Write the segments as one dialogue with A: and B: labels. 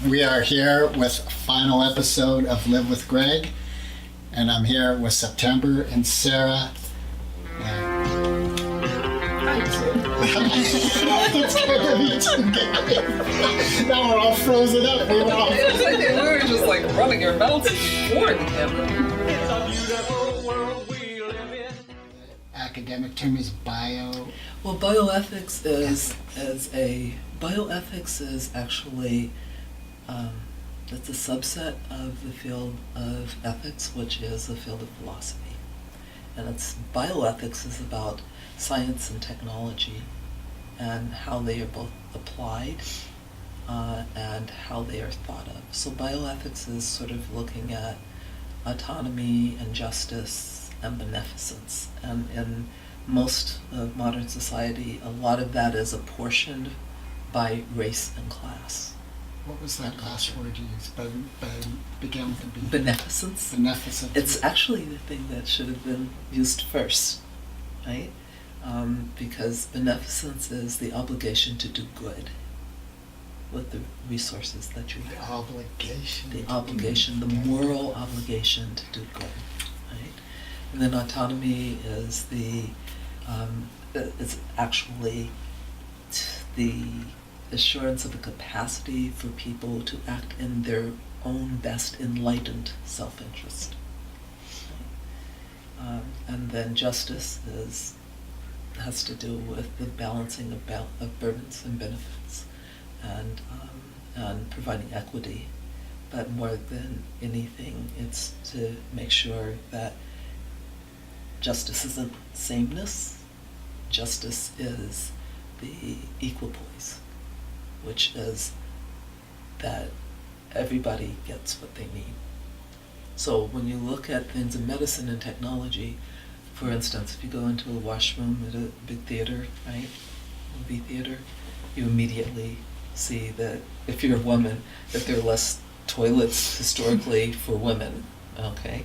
A: We are here with a final episode of Live with Greg, and I'm here with September and Sarah. It's gonna be too good. Now we're all frozen up. We
B: were just like running our mouths before the camera.
A: Academic term is bio.
B: Well, bioethics is actually it's a subset of the field of ethics, which is the field of philosophy. And bioethics is about science and technology and how they are both applied and how they are thought of. So bioethics is sort of looking at autonomy and justice and beneficence. And in most of modern society, a lot of that is apportioned by race and class.
A: What was that last word you used? Began with a B.
B: Beneficence.
A: Beneficence.
B: It's actually the thing that should have been used first, right? Because beneficence is the obligation to do good with the resources that you have. The obligation, the moral obligation to do good, right? And then autonomy is it's actually the assurance of a capacity for people to act in their own best enlightened self-interest. And then justice has to do with the balancing of burdens and benefits and providing equity. But more than anything, it's to make sure that justice isn't sameness. Justice is the equipoise, which is that everybody gets what they need. So when you look at things in medicine and technology, for instance, if you go into a washroom at a big theater, right, movie theater, you immediately see that if you're a woman, that there are less toilets historically for women, okay,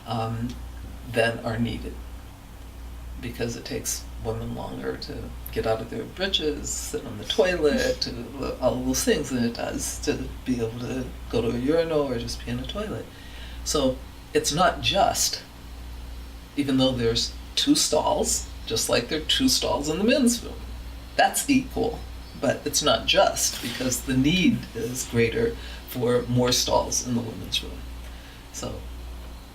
B: than are needed. Because it takes women longer to get out of their britches, sit on the toilet, to all those things than it does to be able to go to a urinal or just be in a toilet. So it's not just, even though there's 2 stalls, just like there are 2 stalls in the men's room. That's equal, but it's not just, because the need is greater for more stalls in the women's room. So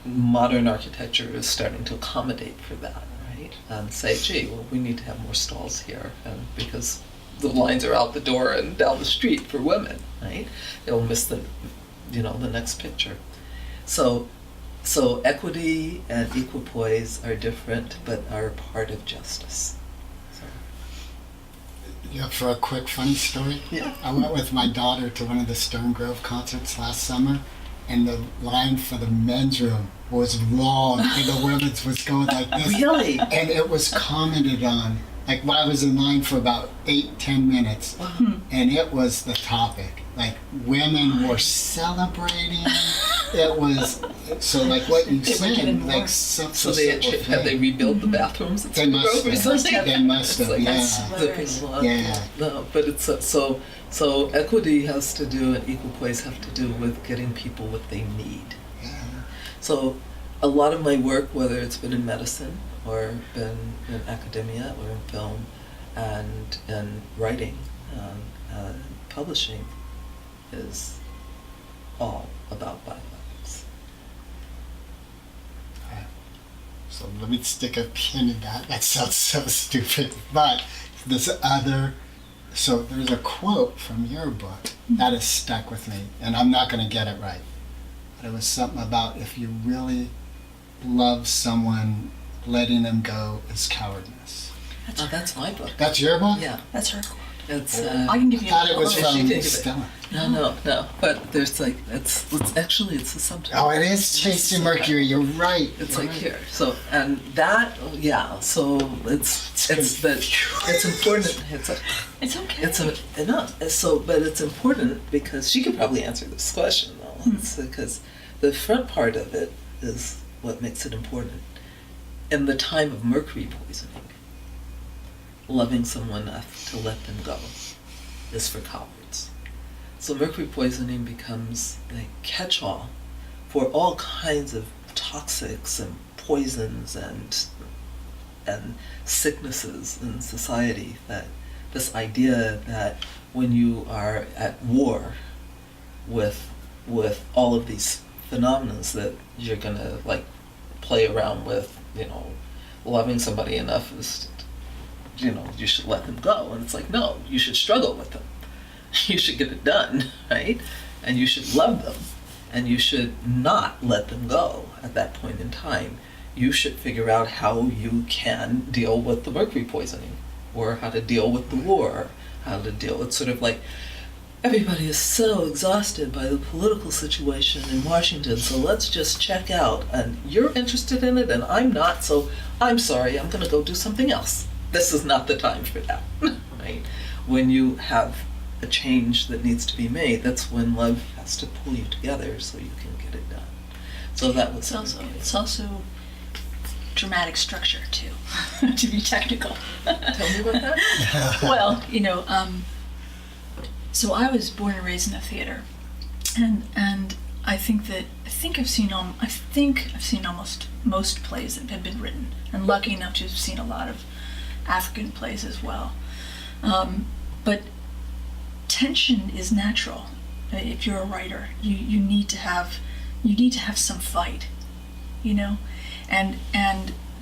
B: modern architecture is starting to accommodate for that. And say, gee, well, we need to have more stalls here, and because the lines are out the door and down the street for women, right? They'll miss the next picture. So equity and equipoise are different, but are part of justice. So.
A: Yeah, for a quick funny story.
B: Yeah.
A: I went with my daughter to one of the Stone Grove concerts last summer, and the line for the men's room was long, and the women's was going like this.
B: Really?
A: And it was commented on. Like, I was in line for about 8-10 minutes, and it was the topic. Like, women were celebrating. It was, so like what you said, like some.
B: So have they rebuilt the bathrooms?
A: They must have. They must have.
B: Yeah. No, but it's so equity has to do and equipoise have to do with getting people what they need.
A: Yeah.
B: So a lot of my work, whether it's been in medicine or been in academia or in film and in writing, publishing, is all about bioethics.
A: So let me stick a pin in that. That sounds so stupid. But there's a quote from your book that has stuck with me, and I'm not going to get it right. But it was something about if you really love someone, letting them go is cowardness.
B: That's my book.
A: That's your book?
B: Yeah.
C: That's her quote.
B: It's,
C: I can give you
A: I thought it was
B: she can give
A: from
B: it.
A: Stella.
B: No. But there's like it's a subtitle.
A: Oh, it is Chasing Mercury. You're right.
B: It's
A: You're
B: like
A: right.
B: here. So and that So it's important.
C: It's okay.
B: But it's important because she could probably answer this question though. It's because the front part of it is what makes it important. In the time of mercury poisoning, loving someone enough to let them go is for cowards. So mercury poisoning becomes a catch-all for all kinds of toxics and poisons and sicknesses in society. That this idea that when you are at war with all of these phenomena, that you're gonna like play around with, loving somebody enough is, you should let them go. And it's like, no, you should struggle with them. You should get it done, right? And you should love them. And you should not let them go at that point in time. You should figure out how you can deal with the mercury poisoning, or how to deal with the war, how to deal with sort of like, everybody is so exhausted by the political situation in Washington, so let's just check out. And you're interested in it and I'm not, so I'm sorry, I'm gonna go do something else. This is not the time for that, right? When you have a change that needs to be made, that's when love has to pull you together so you can get it done. So that was
C: It's also dramatic structure too, to be technical.
B: Tell me about that.
C: Well, so I was born and raised in the theater, and I think I've seen almost most plays that have been written, and lucky enough to have seen a lot of African plays as well. But tension is natural. If you're a writer, you need to have some fight, and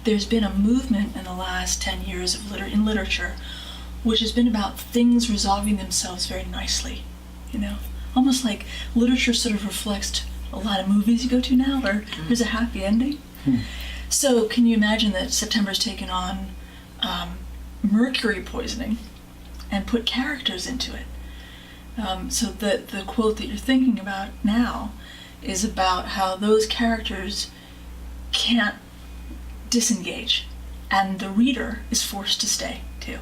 C: there's been a movement in the last 10 years of in literature, which has been about things resolving themselves very nicely, almost like literature sort of reflects a lot of movies you go to now where there's a happy ending. So can you imagine that September's taken on mercury poisoning and put characters into it? So the quote that you're thinking about now is about how those characters can't disengage, and the reader is forced to stay too.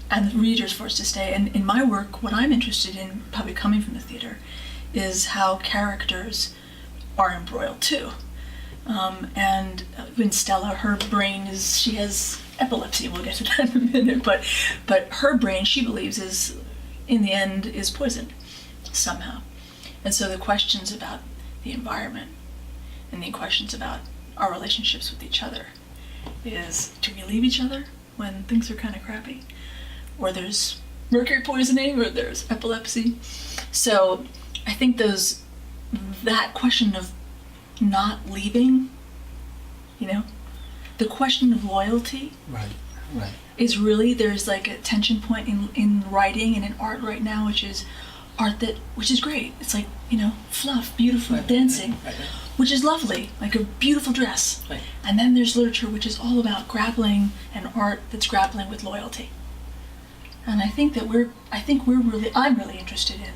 C: And the reader's forced to stay. And in my work, what I'm interested in, probably coming from the theater, is how characters are embroiled too. And in Stella, her brain she has epilepsy. We'll get to that in a minute. But her brain, she believes, in the end, is poisoned somehow. And so the questions about the environment and the questions about our relationships with each other is, do we leave each other when things are kind of crappy? Or there's mercury poisoning, or there's epilepsy. So I think that question of not leaving, the question of loyalty,
A: Right.
C: is really, there's like a tension point in writing and in art right now, which is which is great. It's like, fluff, beautiful, dancing,
B: Right.
C: which is lovely, like a beautiful dress.
B: Right.
C: And then there's literature, which is all about grappling, and art that's grappling with loyalty. And I think that I'm really interested in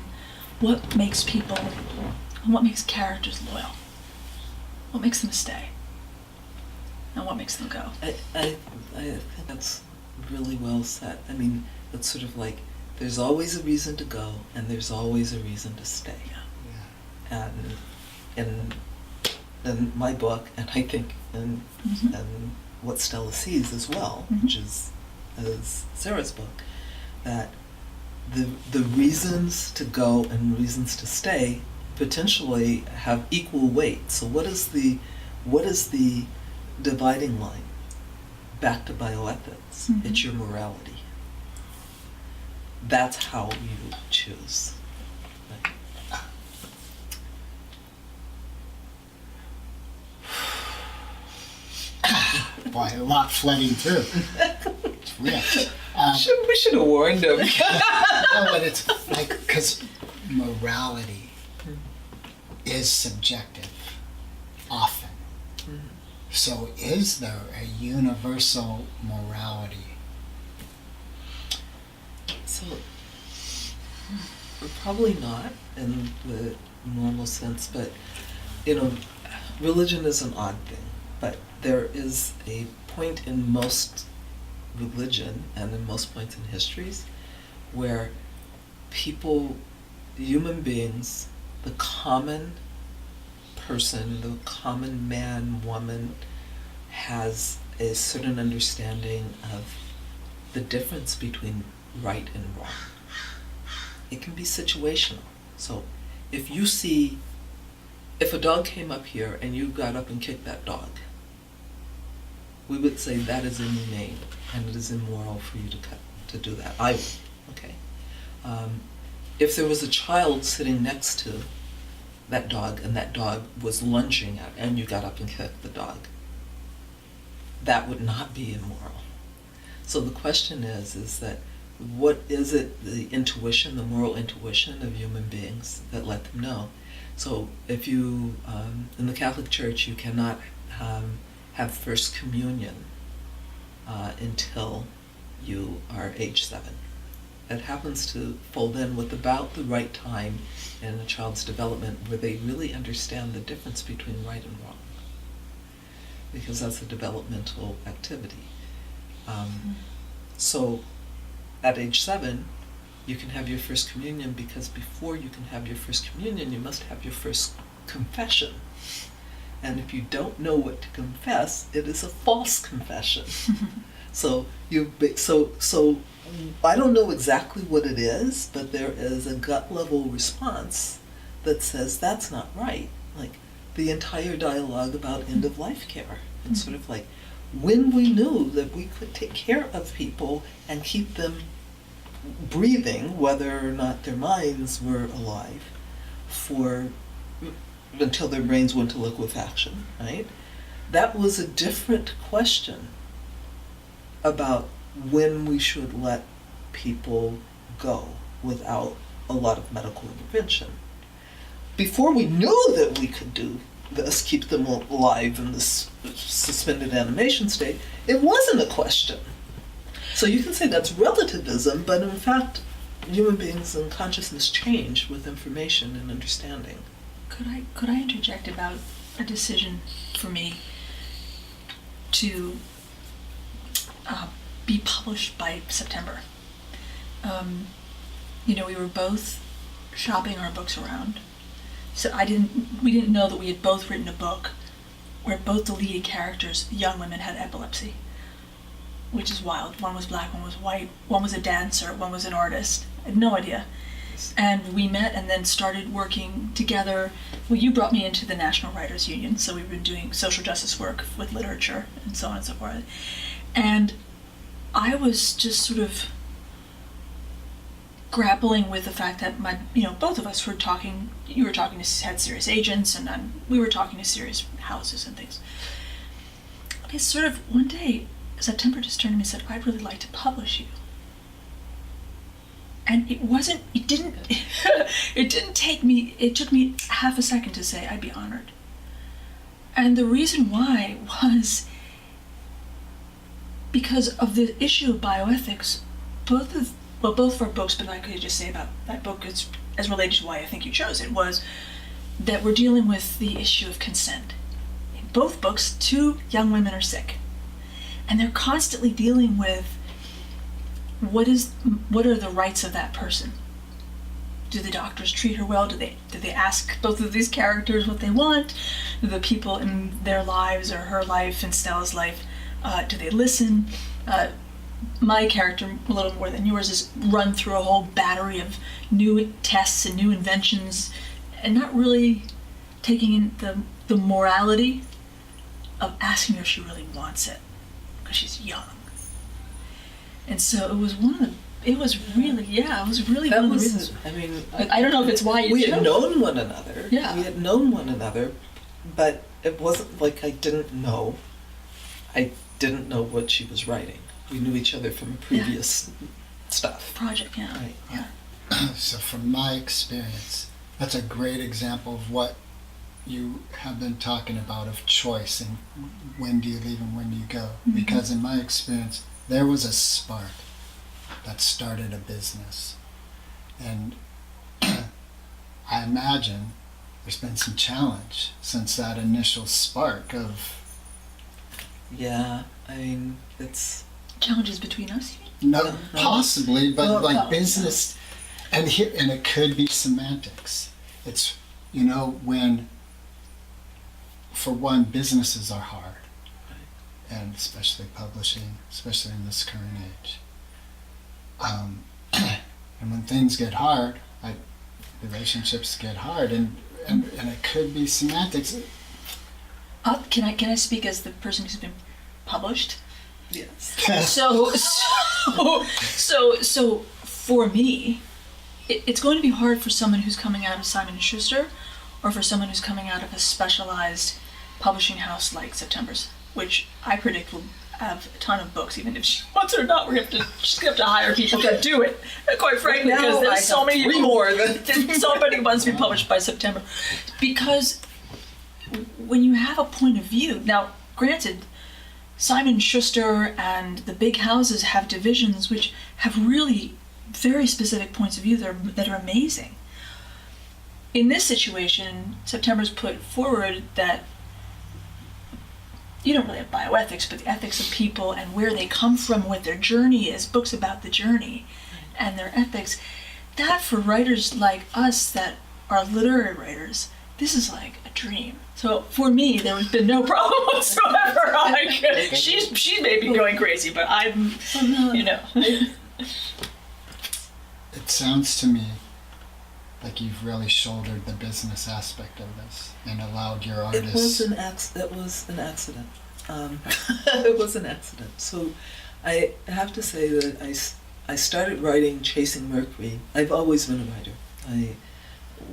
C: what makes people, and what makes characters loyal, what makes them stay, and what makes them go.
B: I think that's really well said. I mean, it's sort of like, there's always a reason to go, and there's always a reason to stay.
A: Yeah.
B: And in my book, and I think and what Stella sees as well, which is Sarah's book, that the reasons to go and reasons to stay potentially have equal weight. So what is the dividing line? Back to bioethics. It's your morality. That's how you choose.
A: Boy, a lot flooding through. It's rich.
B: We should have warned him.
A: No, but it's like, because morality is subjective, often. So is there a universal morality?
B: So, probably not in the normal sense, but, religion is an odd thing. But there is a point in most religion and in most points in histories where human beings, the common person, the common man, woman, has a certain understanding of the difference between right and wrong. It can be situational. So if a dog came up here and you got up and kicked that dog, we would say that is inhumane and it is immoral for you to do that. I would, okay? If there was a child sitting next to that dog and that dog was lunging at and you got up and kicked the dog, that would not be immoral. So the question is that what is it, the intuition, the moral intuition of human beings that let them know? So if you, in the Catholic Church, you cannot have First Communion until you are age 7. It happens to fold in with about the right time in a child's development where they really understand the difference between right and wrong, because that's a developmental activity. So at age 7, you can have your First Communion, because before you can have your First Communion, you must have your first confession. And if you don't know what to confess, it is a false confession. So I don't know exactly what it is, but there is a gut level response that says that's not right. Like the entire dialogue about end of life care. It's sort of like when we knew that we could take care of people and keep them breathing, whether or not their minds were alive, until their brains went to liquefaction, right? That was a different question about when we should let people go without a lot of medical intervention. Before we knew that we could do this, keep them alive in this suspended animation state, it wasn't a question. So you can say that's relativism, but in fact, human beings and consciousness change with information and understanding.
C: Could I interject about a decision for me to be published by September? We were both shopping our books around, so we didn't know that we had both written a book where both the leading characters, young women, had epilepsy, which is wild. One was black, one was white, one was a dancer, one was an artist. I had no idea. And we met and then started working together. Well, you brought me into the National Writers Union, so we've been doing social justice work with literature and so on and so forth. And I was just sort of grappling with the fact that both of us were talking. You were talking to had serious agents, and we were talking to serious houses and things. Okay, sort of one day, September just turned to me and said, "I'd really like to publish you." And it took me half a second to say I'd be honored. And the reason why was because of the issue of bioethics. Both of our books, but I could just say about that book as related to why I think you chose it, was that we're dealing with the issue of consent. In both books, 2 young women are sick. And they're constantly dealing with what are the rights of that person? Do the doctors treat her well? Do they ask both of these characters what they want? Do the people in their lives or her life and Stella's life, do they listen? My character, a little more than yours, is run through a whole battery of new tests and new inventions and not really taking in the morality of asking her if she really wants it, because she's young. And so it was it was really one of the reasons.
B: I mean,
C: I don't know if it's why you
B: we
C: chose.
B: had known one another.
C: Yeah.
B: We had known one another, but it wasn't like I didn't know what she was writing. We knew each other from previous stuff.
C: Project, yeah.
B: Right.
C: Yeah.
A: So from my experience, that's a great example of what you have been talking about, of choice and when do you leave and when do you go.
C: Mm-hmm.
A: Because in my experience, there was a spark that started a business. And I imagine there's been some challenge since that initial spark of...
B: Yeah, I mean, it's...
C: Challenges between us, you mean?
A: No, possibly, but
C: No.
A: business, and it could be semantics. It's, when, for one, businesses are hard, and especially publishing, especially in this current age. And when things get hard, relationships get hard, and it could be semantics.
C: Can I speak as the person who's been published?
B: Yes.
C: So for me, it's going to be hard for someone who's coming out of Simon & Schuster, or for someone who's coming out of a specialized publishing house like September's, which I predict will have a ton of books, even if she wants it or not. She's gonna have to hire people to do it. Quite frankly, because there's so many more than so many ones to be published by September. Because when you have a point of view, now granted, Simon & Schuster and the big houses have divisions which have really very specific points of view that are amazing. In this situation, September's put forward that you don't really have bioethics, but the ethics of people and where they come from, what their journey is, books about the journey and their ethics. That for writers like us that are literary writers, this is like a dream. So for me, there has been no problem whatsoever. She may be going crazy, but I'm, you know.
A: It sounds to me like you've really shouldered the business aspect of this and allowed your artists.
B: It was an accident. It was an accident. So I have to say that I started writing Chasing Mercury. I've always been a writer. I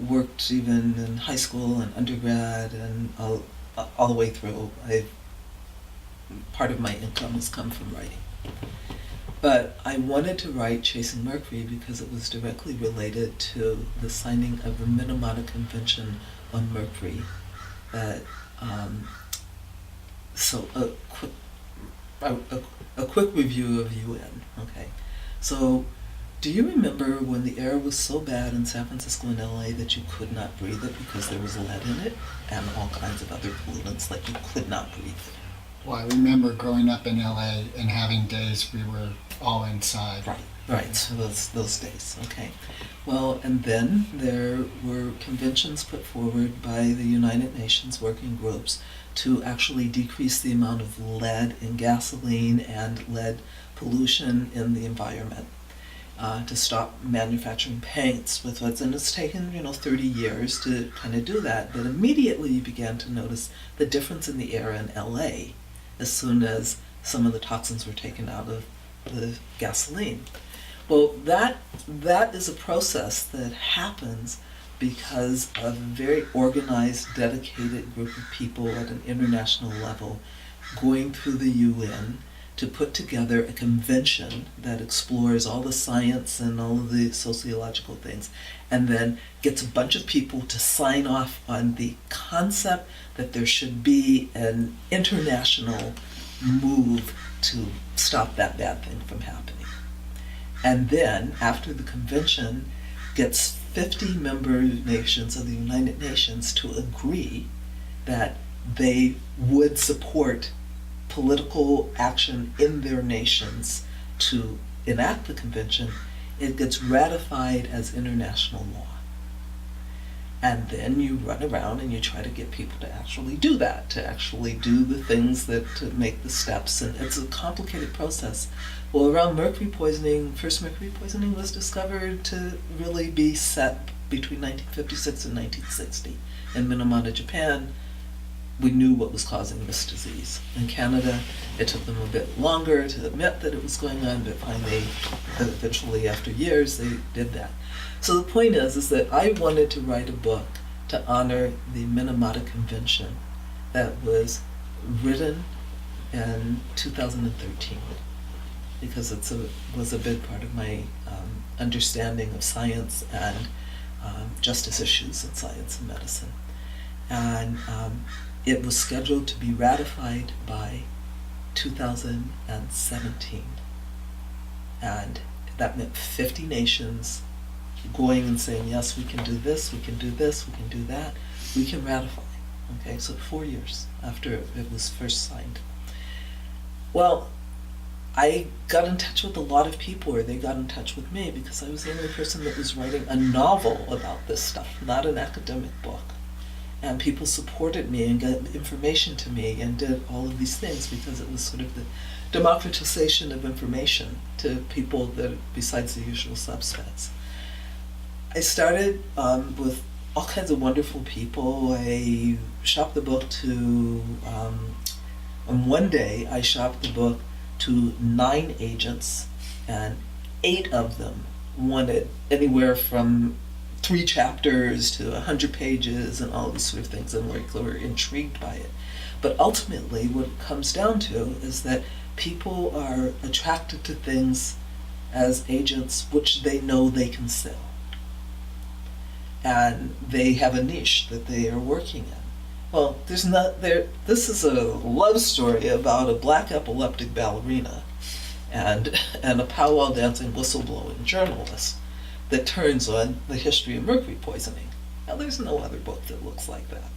B: worked even in high school and undergrad and all the way through. Part of my income has come from writing. But I wanted to write Chasing Mercury because it was directly related to the signing of the Minamata Convention on Mercury. So a quick review of UN. Okay, so do you remember when the air was so bad in San Francisco and LA that you could not breathe it because there was lead in it and all kinds of other pollutants, like you could not breathe it?
A: Well, I remember growing up in LA and having days we were all inside.
B: Right. So those days. Okay. Well, and then there were conventions put forward by the United Nations working groups to actually decrease the amount of lead in gasoline and lead pollution in the environment, to stop manufacturing paints with what's, and it's taken 30 years to kind of do that. But immediately you began to notice the difference in the air in LA as soon as some of the toxins were taken out of the gasoline. Well, that is a process that happens because of a very organized, dedicated group of people at an international level going through the UN to put together a convention that explores all the science and all of the sociological things, and then gets a bunch of people to sign off on the concept that there should be an international move to stop that bad thing from happening. And then, after the convention gets 50 member nations of the United Nations to agree that they would support political action in their nations to enact the convention, it gets ratified as international law. And then you run around and you try to get people to actually do that, to actually do the things to make the steps, and it's a complicated process. Well, around mercury poisoning, first mercury poisoning was discovered to really be set between 1956 and 1960. In Minamata, Japan, we knew what was causing this disease. In Canada, it took them a bit longer to admit that it was going on, but finally, eventually after years, they did that. So the point is that I wanted to write a book to honor the Minamata Convention that was written in 2013, because it was a big part of my understanding of science and justice issues in science and medicine. And it was scheduled to be ratified by 2017. And that meant 50 nations going and saying, yes, we can do this, we can do this, we can do that, we can ratify. Okay, so 4 years after it was first signed. Well, I got in touch with a lot of people, or they got in touch with me, because I was the only person that was writing a novel about this stuff, not an academic book. And people supported me and got information to me and did all of these things because it was sort of the democratization of information to people that besides the usual suspects. I started with all kinds of wonderful people. I shopped the book to, on one day, I shopped the book to 9 agents, and 8 of them wanted anywhere from 3 chapters to 100 pages and all these sort of things, and were intrigued by it. But ultimately, what it comes down to is that people are attracted to things as agents which they know they can sell. And they have a niche that they are working in. Well, this is a love story about a black epileptic ballerina and a powwow dancing whistleblowing journalist that turns on the history of mercury poisoning. Now, there's no other book that looks like that.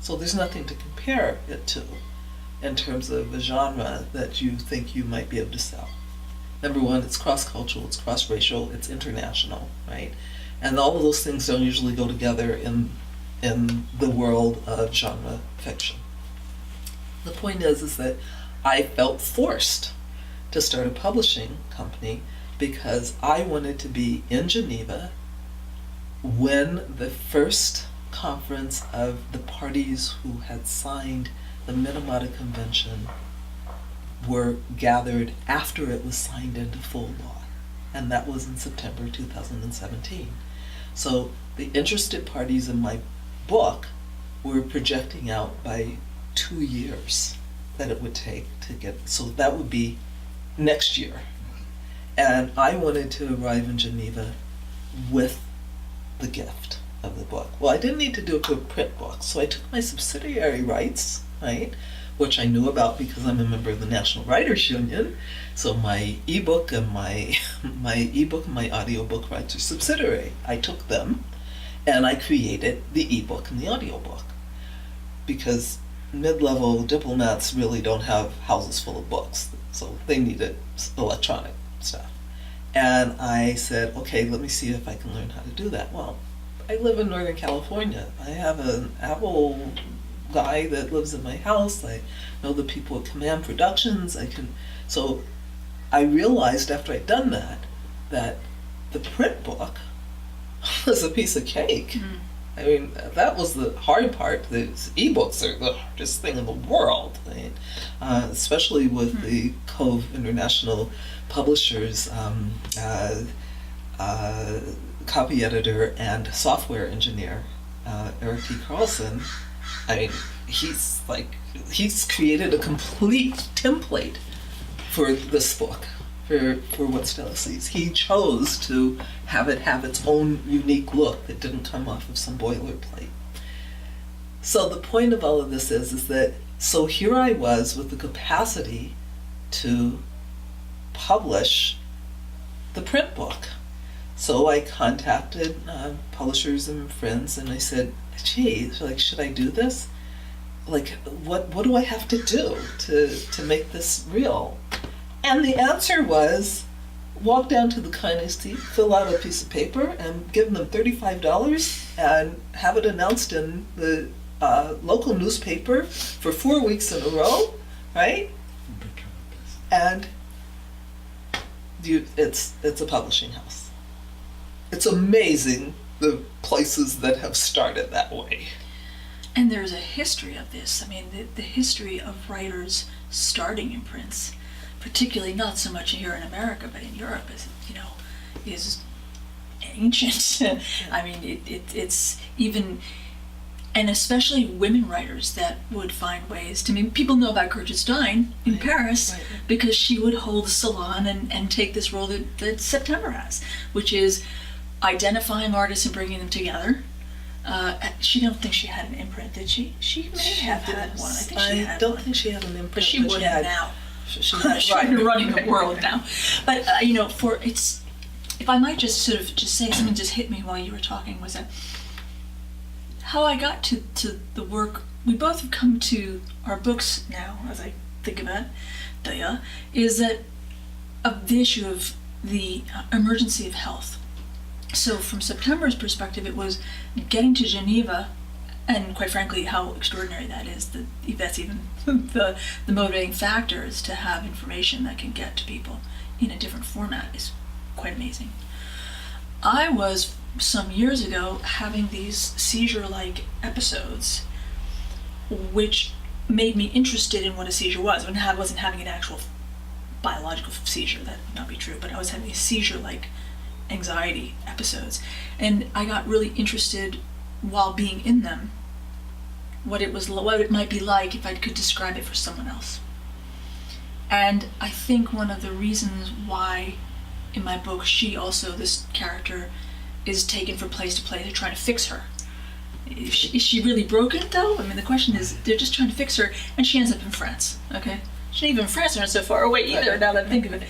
B: So there's nothing to compare it to in terms of a genre that you think you might be able to sell. Number one, it's cross-cultural, it's cross-racial, it's international, right? And all of those things don't usually go together in the world of genre fiction. The point is that I felt forced to start a publishing company because I wanted to be in Geneva when the first conference of the parties who had signed the Minamata Convention were gathered after it was signed into full law. And that was in September 2017. So the interested parties in my book were projecting out by 2 years that it would take to get, so that would be next year. And I wanted to arrive in Geneva with the gift of the book. Well, I didn't need to do it to a print book, so I took my subsidiary rights, right, which I knew about because I'm a member of the National Writers Union. So my ebook and my audiobook rights are subsidiary. I took them and I created the ebook and the audiobook because mid-level diplomats really don't have houses full of books, so they needed electronic stuff. And I said, okay, let me see if I can learn how to do that. Well, I live in Northern California. I have an Apple guy that lives in my house. I know the people at Command Productions. So I realized after I'd done that the print book was a piece of cake. Mm. I mean, that was the hard part. The ebooks are the hardest thing in the world, right? Especially with the Cove International Publishers, copy editor and software engineer, Eric T. Carlson. I mean, he's created a complete template for this book, for What Stella Sees. He chose to have it have its own unique look that didn't come off of some boilerplate. So the point of all of this is that, so here I was with the capacity to publish the print book. So I contacted publishers and friends and I said, gee, like, should I do this? Like, what do I have to do to make this real? And the answer was, walk down to the kindness seat, fill out a piece of paper, and give them $35 and have it announced in the local newspaper for 4 weeks in a row, right? And it's a publishing house. It's amazing the places that have started that way.
C: And there's a history of this. I mean, the history of writers starting in prints, particularly not so much here in America, but in Europe, is ancient. I mean, it's even, and especially women writers that would find ways to. I mean, people know about Gertrude Stein in Paris because she would hold a salon and take this role that September has, which is identifying artists and bringing them together. She don't think she had an imprint, did she? She may have had one. I think she had
B: don't
C: one.
B: think she had an imprint.
C: But she would have now.
B: She's
C: running the world now. But if I might just sort of just say something just hit me while you were talking was that how I got to the work. We both have come to our books now, as I think about it, is that of the issue of the emergency of health. So from September's perspective, it was getting to Geneva, and quite frankly, how extraordinary that is, that that's even the motivating factor is to have information that can get to people in a different format is quite amazing. I was some years ago having these seizure-like episodes, which made me interested in what a seizure was. I wasn't having an actual biological seizure, that would not be true, but I was having these seizure-like anxiety episodes. And I got really interested while being in them, what it might be like if I could describe it for someone else. And I think one of the reasons why in my book this character is taken from place to place. They're trying to fix her. Is she really broken though? I mean, the question is, they're just trying to fix her, and she ends up in France, okay? She's not even in France, they're not so far away either, now that I think of it.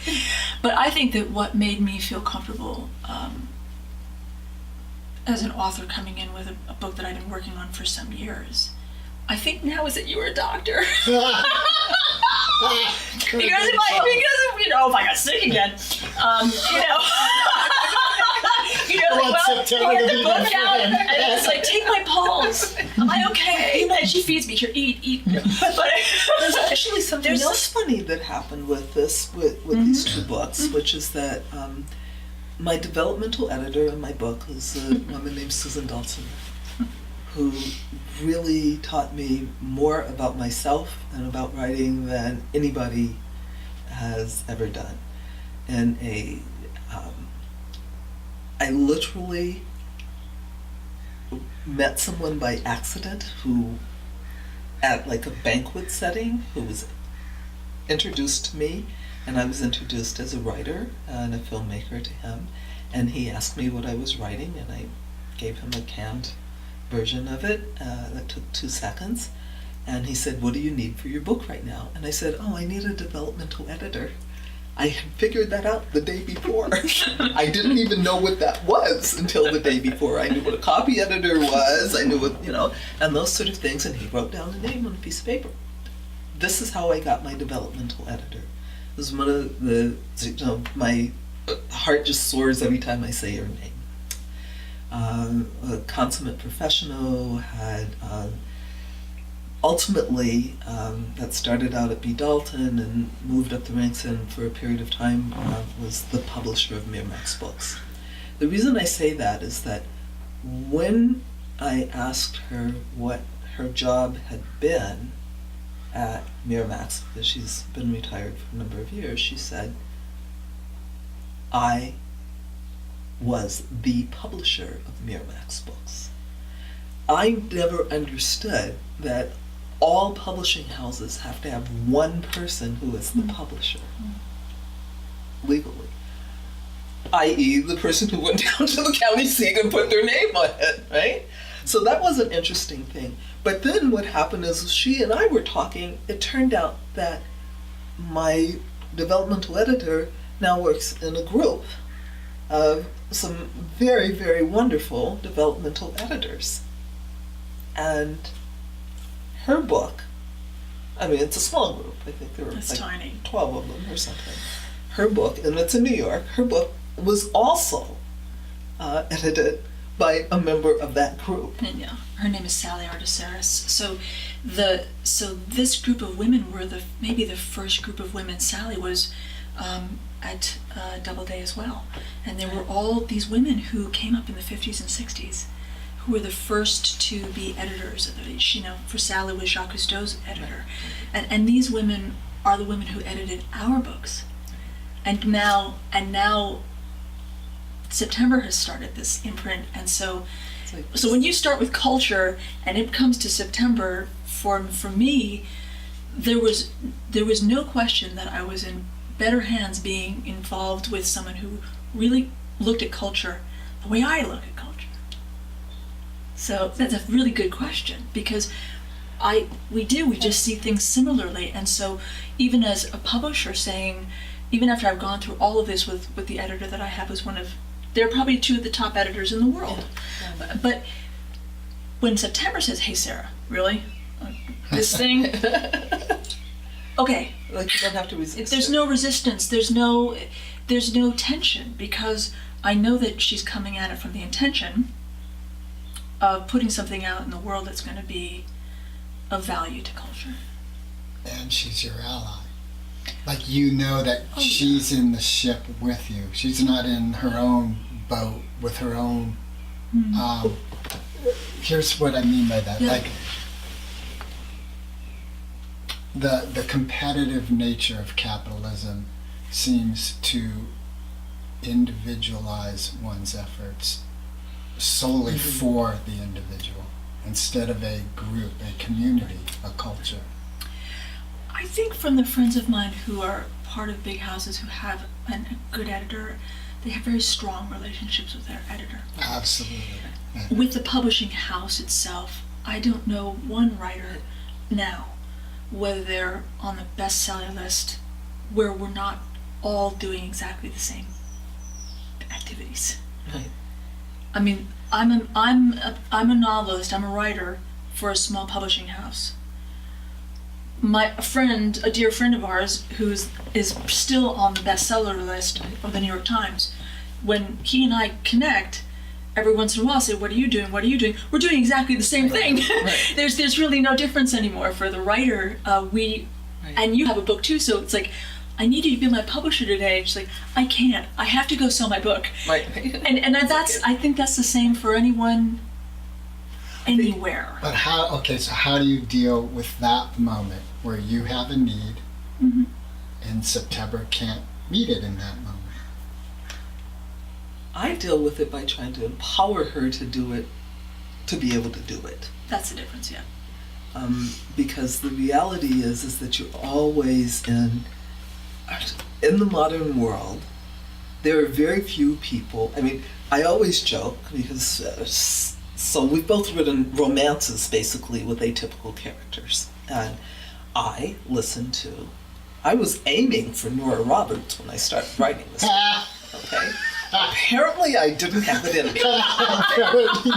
C: But I think that what made me feel comfortable as an author coming in with a book that I've been working on for some years, I think now is that you were a doctor. Because if I got sick again, you get the book out, and it's like, take my pulse. Am I okay? And she feeds me. Here, eat. But
B: there's actually something else funny that happened with this, with these two books, which is that my developmental editor in my book is a woman named Susan Dalton, who really taught me more about myself and about writing than anybody has ever done. And I literally met someone by accident who, at like a banquet setting, who was introduced to me, and I was introduced as a writer and a filmmaker to him, and he asked me what I was writing, and I gave him a canned version of it that took 2 seconds, and he said, "What do you need for your book right now?" And I said, "Oh, I need a developmental editor." I had figured that out the day before. I didn't even know what that was until the day before. I knew what a copy editor was, I knew what, and those sort of things, and he wrote down the name on a piece of paper. This is how I got my developmental editor. It was one of the, my heart just soars every time I say your name. A consummate professional, had ultimately, that started out at B. Dalton and moved up the ranks, and for a period of time was the publisher of Miramax Books. The reason I say that is that when I asked her what her job had been at Miramax, because she's been retired for a number of years, she said, "I was the publisher of Miramax Books." I never understood that all publishing houses have to have one person who is the publisher, legally. I.e. the person who went down to the county seat and put their name on it, right? So that was an interesting thing. But then what happened is she and I were talking, it turned out that my developmental editor now works in a group of some very, very wonderful developmental editors. And her book, I mean, it's a small group. I think there were
C: tiny.
B: 12 of them or something. Her book, and it's in New York, her book was also edited by a member of that group.
C: And her name is Sally Articeras. So this group of women were maybe the first group of women. Sally was at Doubleday as well. And there were all these women who came up in the 50s and 60s. Who were the first to be editors. For Sally was Jacques Cousteau's editor. And these women are the women who edited our books. And now September has started this imprint, and so when you start with culture and it comes to September, for me, there was no question that I was in better hands being involved with someone who really looked at culture the way I look at culture. So that's a really good question, because we just see things similarly. And so even as a publisher saying, even after I've gone through all of this with the editor that I have, was they're probably 2 of the top editors in the world. Yeah. But when September says, "Hey Sarah, really? This thing?" Okay.
B: Like you don't have to resist.
C: There's no resistance, there's no tension, because I know that she's coming at it from the intention of putting something out in the world that's going to be of value to culture.
A: And she's your ally. Like, that she's in the ship with you. She's not in her own boat with her own Here's what I mean by that.
C: Yeah.
A: Like the competitive nature of capitalism seems to individualize one's efforts solely for the individual instead of a group, a community, a culture.
C: I think from the friends of mine who are part of big houses who have a good editor, they have very strong relationships with their editor.
A: Absolutely. Yeah.
C: With the publishing house itself, I don't know one writer now, whether they're on the bestseller list, where we're not all doing exactly the same activities.
B: Right.
C: I mean, I'm a novelist. I'm a writer for a small publishing house. A dear friend of ours, is still on the bestseller list of the New York Times, when he and I connect, every once in a while, say, "What are you doing? What are you doing?" We're doing exactly the same thing.
B: Right.
C: There's really no difference anymore for the writer. And you have a book too, so it's like, I need you to be my publisher today. And she's like, I can't. I have to go sell my book.
B: Right.
C: And I think that's the same for anyone, anywhere.
A: But so how do you deal with that moment where you have a need and September can't meet it in that moment?
B: I deal with it by trying to empower her to do it, to be able to do it.
C: That's the difference, yeah.
B: Because the reality is that you're always in the modern world. There are very few people. I mean, I always joke because so we've both written romances basically with atypical characters, and I was aiming for Nora Roberts when I started writing this. Okay. Apparently, I didn't have it in me.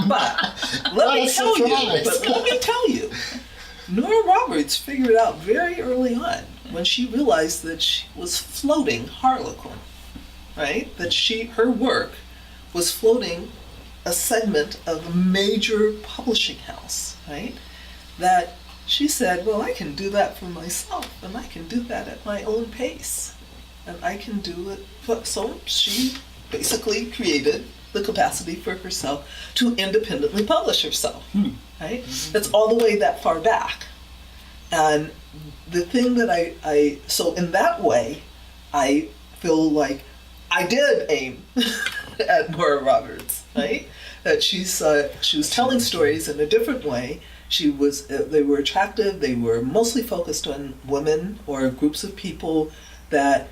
B: But let me tell you, Nora Roberts figured out very early on when she realized that she was floating Harlequin, right? That her work was floating a segment of a major publishing house, right? That she said, well, I can do that for myself, and I can do that at my own pace, and I can do it. So she basically created the capacity for herself to independently publish herself, right? That's all the way that far back. And the thing that so in that way, I feel like I did aim at Nora Roberts, right? That she was telling stories in a different way. They were attractive. They were mostly focused on women or groups of people that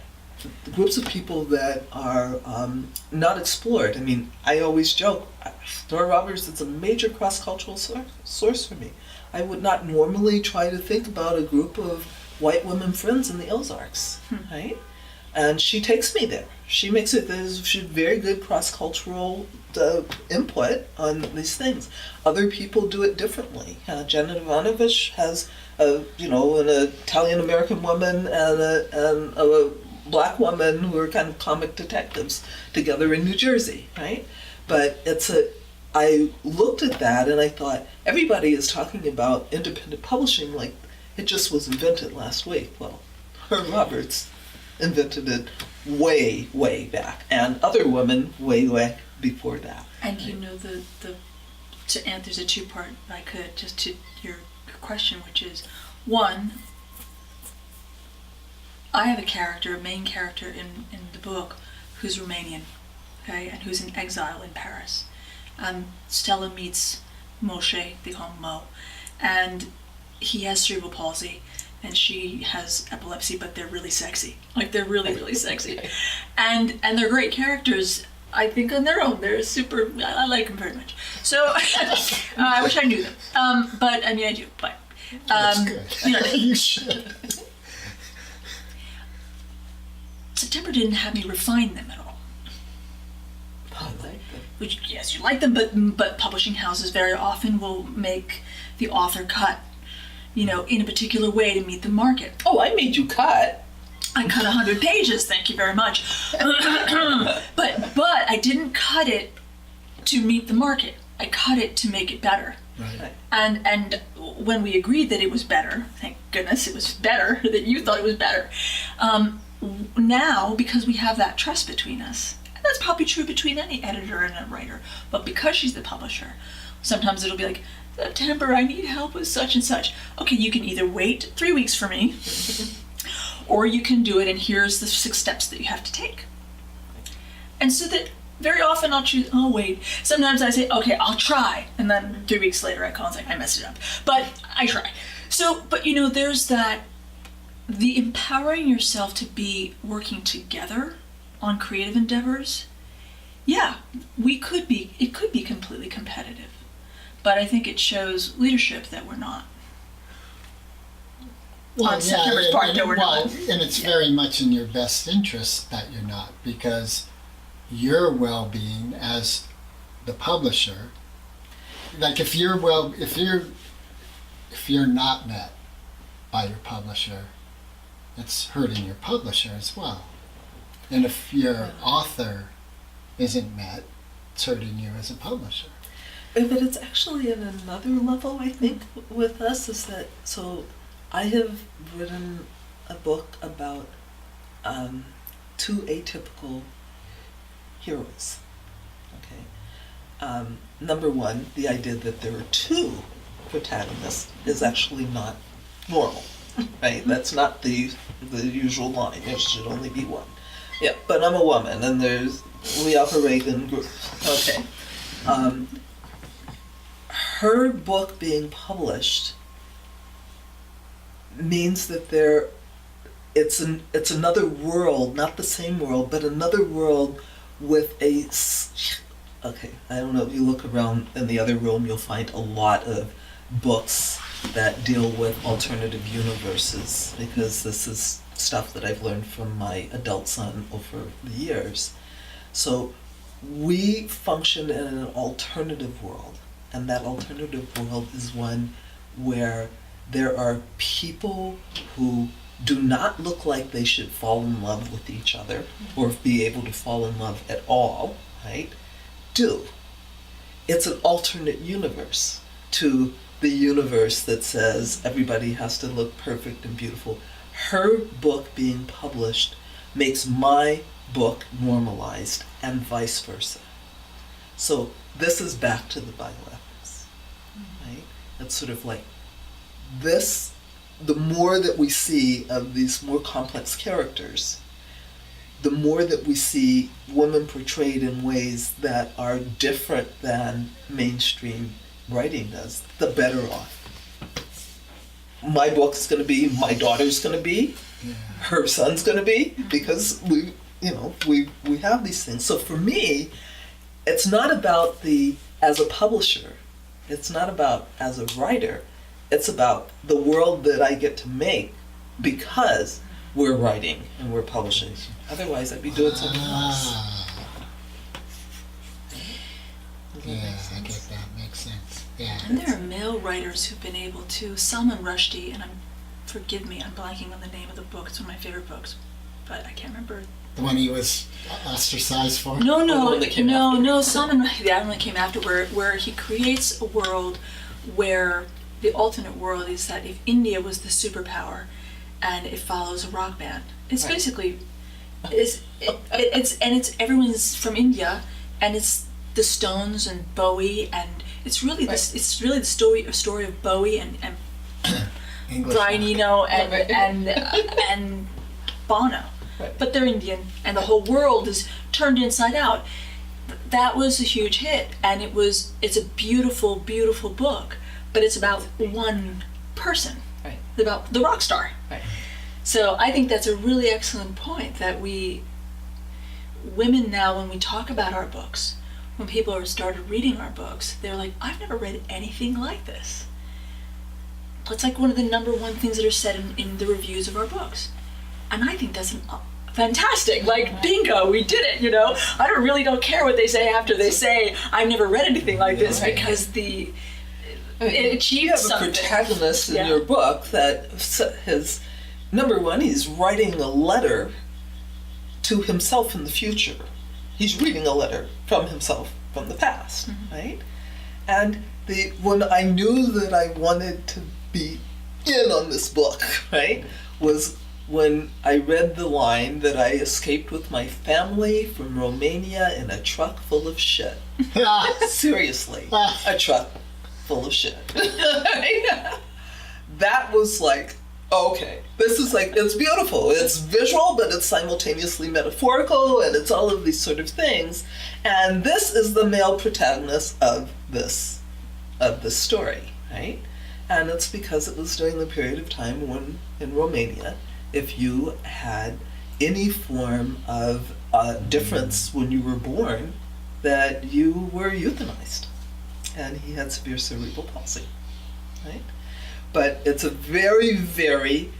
B: are not explored. I mean, I always joke, Nora Roberts is a major cross-cultural source for me. I would not normally try to think about a group of white women friends in the Ozarks, right? And she takes me there. She makes it, there's very good cross-cultural input on these things. Other people do it differently. Janet Ivanovich has an Italian-American woman and a Black woman who are kind of comic detectives together in New Jersey, right? But I looked at that and I thought, everybody is talking about independent publishing like it just was invented last week. Well, Nora Roberts invented it way, way back, and other women way before that.
C: And you know, there's a two-part, if I could, just to your question, which is, one, I have a main character in the book, who's Romanian, okay, and who's in exile in Paris. Stella meets Moshe, they call him Mo, and he has cerebral palsy, and she has epilepsy, but they're really sexy. Like, they're really, really sexy. And they're great characters, I think, on their own. They're super, I like them very much. So, I wish I knew them. But, I mean, I do, but.
A: That's good.
C: You know,
A: you should.
C: September didn't have me refine them at all.
B: I like them.
C: Which, yes, you like them, but publishing houses very often will make the author cut, in a particular way to meet the market.
B: Oh, I made you cut.
C: I cut 100 pages, thank you very much. but I didn't cut it to meet the market. I cut it to make it better.
A: Right.
C: And when we agreed that it was better, thank goodness it was better, that you thought it was better. Now, because we have that trust between us, and That's probably true between any editor and a writer. But because she's the publisher, sometimes it'll be like, September, I need help with such and such. Okay, you can either wait 3 weeks for me, or you can do it, and here's the 6 steps that you have to take. And so that very often I'll choose, oh wait. Sometimes I say, okay, I'll try. And then 3 weeks later I call and say, I messed it up. But I try. So, but there's that, the empowering yourself to be working together on creative endeavors. Yeah, it could be completely competitive. But I think it shows leadership that we're not. On September's part, that we're not.
A: And it's very much in your best interest that you're not, because your well-being as the publisher, like if you're not met by your publisher, it's hurting your publisher as well. And if your author isn't met, it's hurting you as a publisher.
B: But it's actually at another level, I think, with us, is that, so I have written a book about 2 atypical heroes. Okay. Number one, the idea that there are 2 protagonists is actually not normal, right? That's not the usual line. There should only be one. Yeah, but I'm a woman, and we operate in groups. Okay. Her book being published means that it's another world, not the same world, but another world with okay, I don't know, if you look around in the other room, you'll find a lot of books that deal with alternative universes, because this is stuff that I've learned from my adult son over the years. So we function in an alternative world, and that alternative world is one where there are people who do not look like they should fall in love with each other or be able to fall in love at all, right? It's an alternate universe to the universe that says everybody has to look perfect and beautiful. Her book being published makes my book normalized, and vice versa. So this is back to the bioethics, right? It's sort of like this, the more that we see of these more complex characters, the more that we see women portrayed in ways that are different than mainstream writing does, the better off my book's going to be, my daughter's going to be, her son's going to be, because we have these things. So for me, it's not about as a publisher, it's not about as a writer, it's about the world that I get to make because we're writing and we're publishing. Otherwise, I'd be doing something else.
A: Yeah, I get that. Makes sense. Yeah.
C: And there are male writers who've been able to, Salman Rushdie, and forgive me, I'm blanking on the name of the book. It's one of my favorite books, but I can't remember.
A: The one he was ostracized for?
C: No,
B: the one that came after.
C: Salman Rushdie, the one that came after, where he creates a world where the alternate world is that if India was the superpower, and it follows a rock band, it's
B: Right.
C: basically, it's everyone's from India, and it's the Stones and Bowie, and it's really
B: Right.
C: it's really the story of Bowie and
A: English
C: Brian
A: rock.
C: Eno
B: Right.
C: and Bono,
B: Right.
C: but they're Indian, and the whole world is turned inside out. That was a huge hit, and it's a beautiful, beautiful book, but it's about one person,
B: Right.
C: about the rock star.
B: Right.
C: So I think that's a really excellent point, that women now, when we talk about our books, when people are started reading our books, they're like, I've never read anything like this. It's like one of the number one things that are said in the reviews of our books. And I think that's fantastic. Like, bingo, we did it, I really don't care what they say after they say, I've never read anything like this,
B: Right.
C: because it
B: You
C: achieved
B: have
C: something.
B: a protagonist in
C: Yeah.
B: your book that has, number one, he's writing a letter to himself in the future. He's reading a letter from himself from the past, right? And when I knew that I wanted to be in on this book, right, was when I read the line that I escaped with my family from Romania in a truck full of shit. Seriously, a truck full of shit. That was like, okay, this is like, it's beautiful. It's visual, but it's simultaneously metaphorical, and it's all of these sort of things. And this is the male protagonist of this story, right? And it's because it was during the period of time when, in Romania, if you had any form of difference when you were born, that you were euthanized. And he had severe cerebral palsy, right? But it's a very, very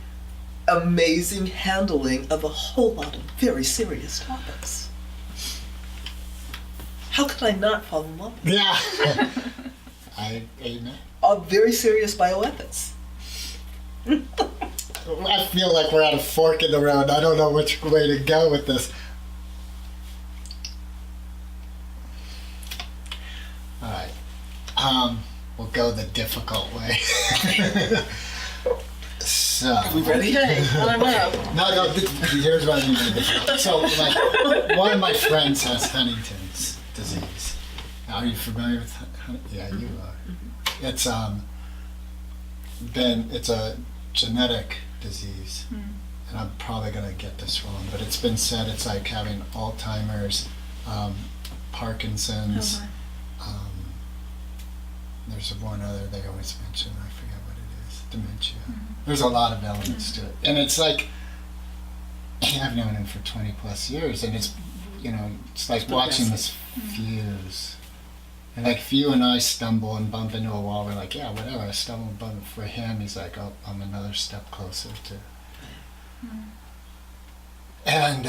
B: amazing handling of a whole lot of very serious topics. How could I not fall in love with it?
A: Yeah. Amen.
B: Very serious bioethics.
A: I feel like we're at a fork in the road. I don't know which way to go with this. All right. We'll go the difficult way. So.
B: Are we ready? Hey, I'm up.
A: No, here's what I mean. So, like, one of my friends has Huntington's disease. Are you familiar with Yeah, you are. It's it's a genetic disease, and I'm probably gonna get this wrong, but it's been said it's like having Alzheimer's, Parkinson's. There's one other they always mention. I forget what it is. Dementia. There's a lot of elements to it, and it's like I've known him for 20 plus years, and it's it's like watching this fuse. And like if you and I stumble and bump into a wall, we're like, yeah, whatever, I stumble and bump. For him, he's like, oh, I'm another step closer to. And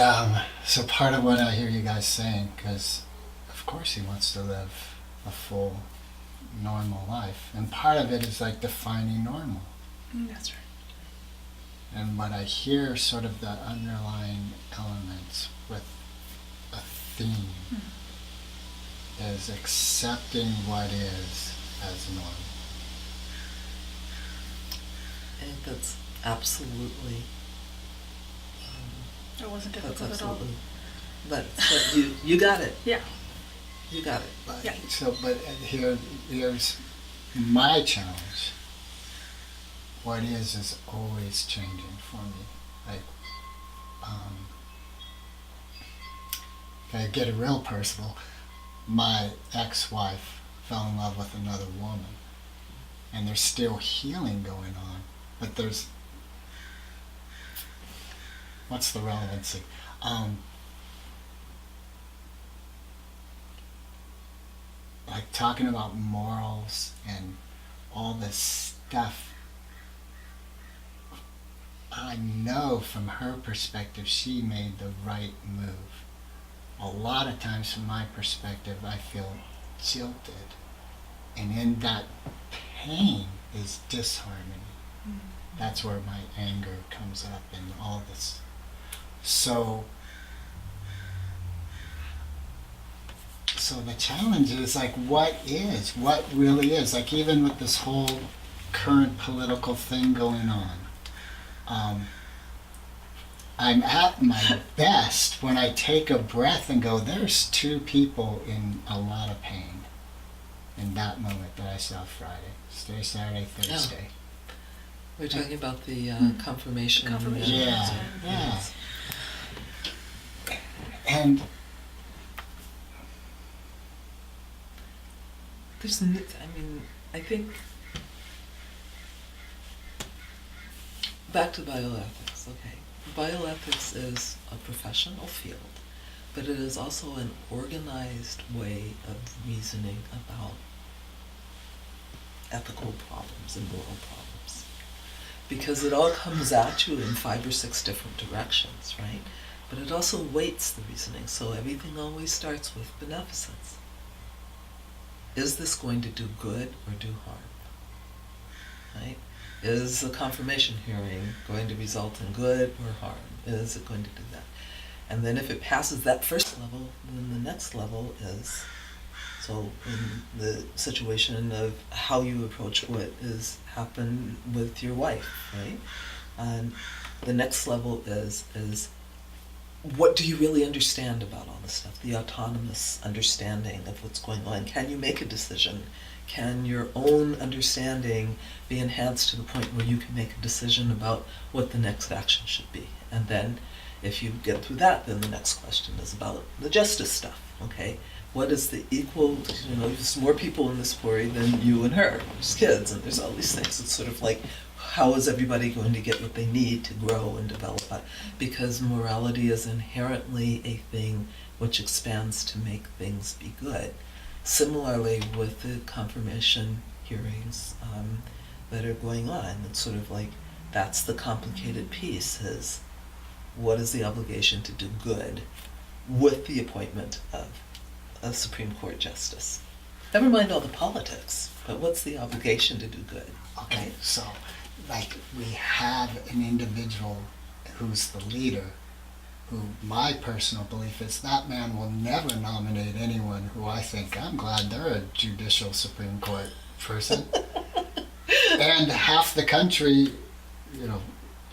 A: so part of what I hear you guys saying, because of course he wants to live a full, normal life. And part of it is like defining normal.
C: That's right.
A: And what I hear sort of the underlying elements with a theme is accepting what is as normal.
B: I think that's absolutely.
C: It wasn't
B: That's
C: difficult at all.
B: absolutely. But you got it.
C: Yeah.
B: You got it.
A: But,
C: Yeah.
A: here's my challenge. What is always changing for me. Like, if I get it real personal, my ex-wife fell in love with another woman, and there's still healing going on, but there's, what's the relevancy? Like talking about morals and all this stuff, I know from her perspective she made the right move. A lot of times from my perspective I feel jilted, and in that pain is disharmony. That's where my anger comes up and all this. So the challenge is like, what really is, like even with this whole current political thing going on, I'm at my best when I take a breath and go, there's two people in a lot of pain in that moment that I saw Friday, Saturday, Thursday.
B: We're talking about the confirmation.
C: Confirmation.
A: Yeah. And
B: I think back to bioethics. Okay, bioethics is a professional field, but it is also an organized way of reasoning about ethical problems and moral problems, because it all comes at you in 5 or 6 different directions, right? But it also weights the reasoning, so everything always starts with beneficence. Is this going to do good or do harm? Right? Is the confirmation hearing going to result in good or harm? Is it going to do that? And then if it passes that first level, then the next level is, so in the situation of how you approach what has happened with your wife, right? And the next level is what do you really understand about all this stuff? The autonomous understanding of what's going on. Can you make a decision? Can your own understanding be enhanced to the point where you can make a decision about what the next action should be? And then, if you get through that, then the next question is about the justice stuff, okay? What is the equal, there's more people in this story than you and her. There's kids, and there's all these things. It's sort of like, how is everybody going to get what they need to grow and develop? Because morality is inherently a thing which expands to make things be good. Similarly with the confirmation hearings that are going on, it's sort of like, that's the complicated piece, is what is the obligation to do good with the appointment of a Supreme Court justice? Never mind all the politics, but what's the obligation to do good?
A: Okay, so like we have an individual who's the leader, who my personal belief is that man will never nominate anyone who I think, I'm glad they're a judicial Supreme Court person. And half the country,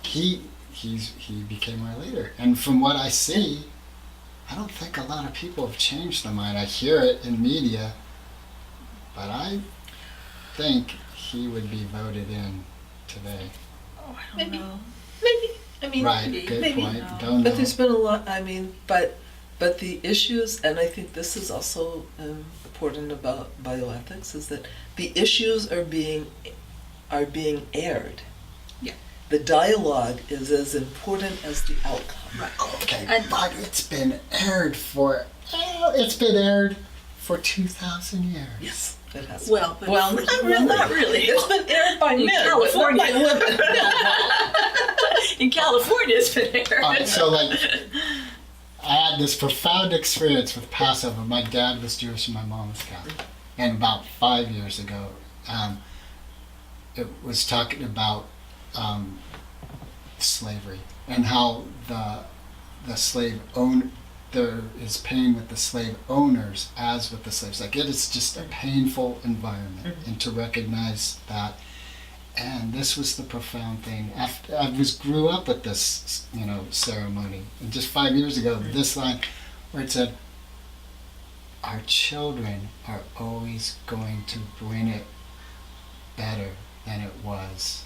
A: he became our leader. And from what I see, I don't think a lot of people have changed their mind. I hear it in media, but I think he would be voted in today.
C: Oh, I don't know.
B: Maybe. I mean,
A: Right,
B: maybe,
A: good
B: maybe.
A: point.
C: No.
A: Don't know.
B: But there's been a lot, but the issues, and I think this is also important about bioethics, is that the issues are being aired.
C: Yeah.
B: The dialogue is as important as the outcome.
C: Right.
A: Okay,
C: And-
A: but it's been aired for 2,000 years.
B: Yes, it has.
C: Well, but
B: not really.
C: Not really.
B: It's been aired by
C: In
B: men,
C: California.
B: but not by women.
C: In California, it's been aired.
A: So like, I had this profound experience with Passover. My dad was Jewish and my mom was Catholic. And about 5 years ago, it was talking about slavery and how the slave there is pain with the slave owners as with the slaves. Like, it is just a painful environment, and to recognize that. And this was the profound thing. After I grew up with this, ceremony, and just 5 years ago, this line where it said, "Our children are always going to bring it better than it was."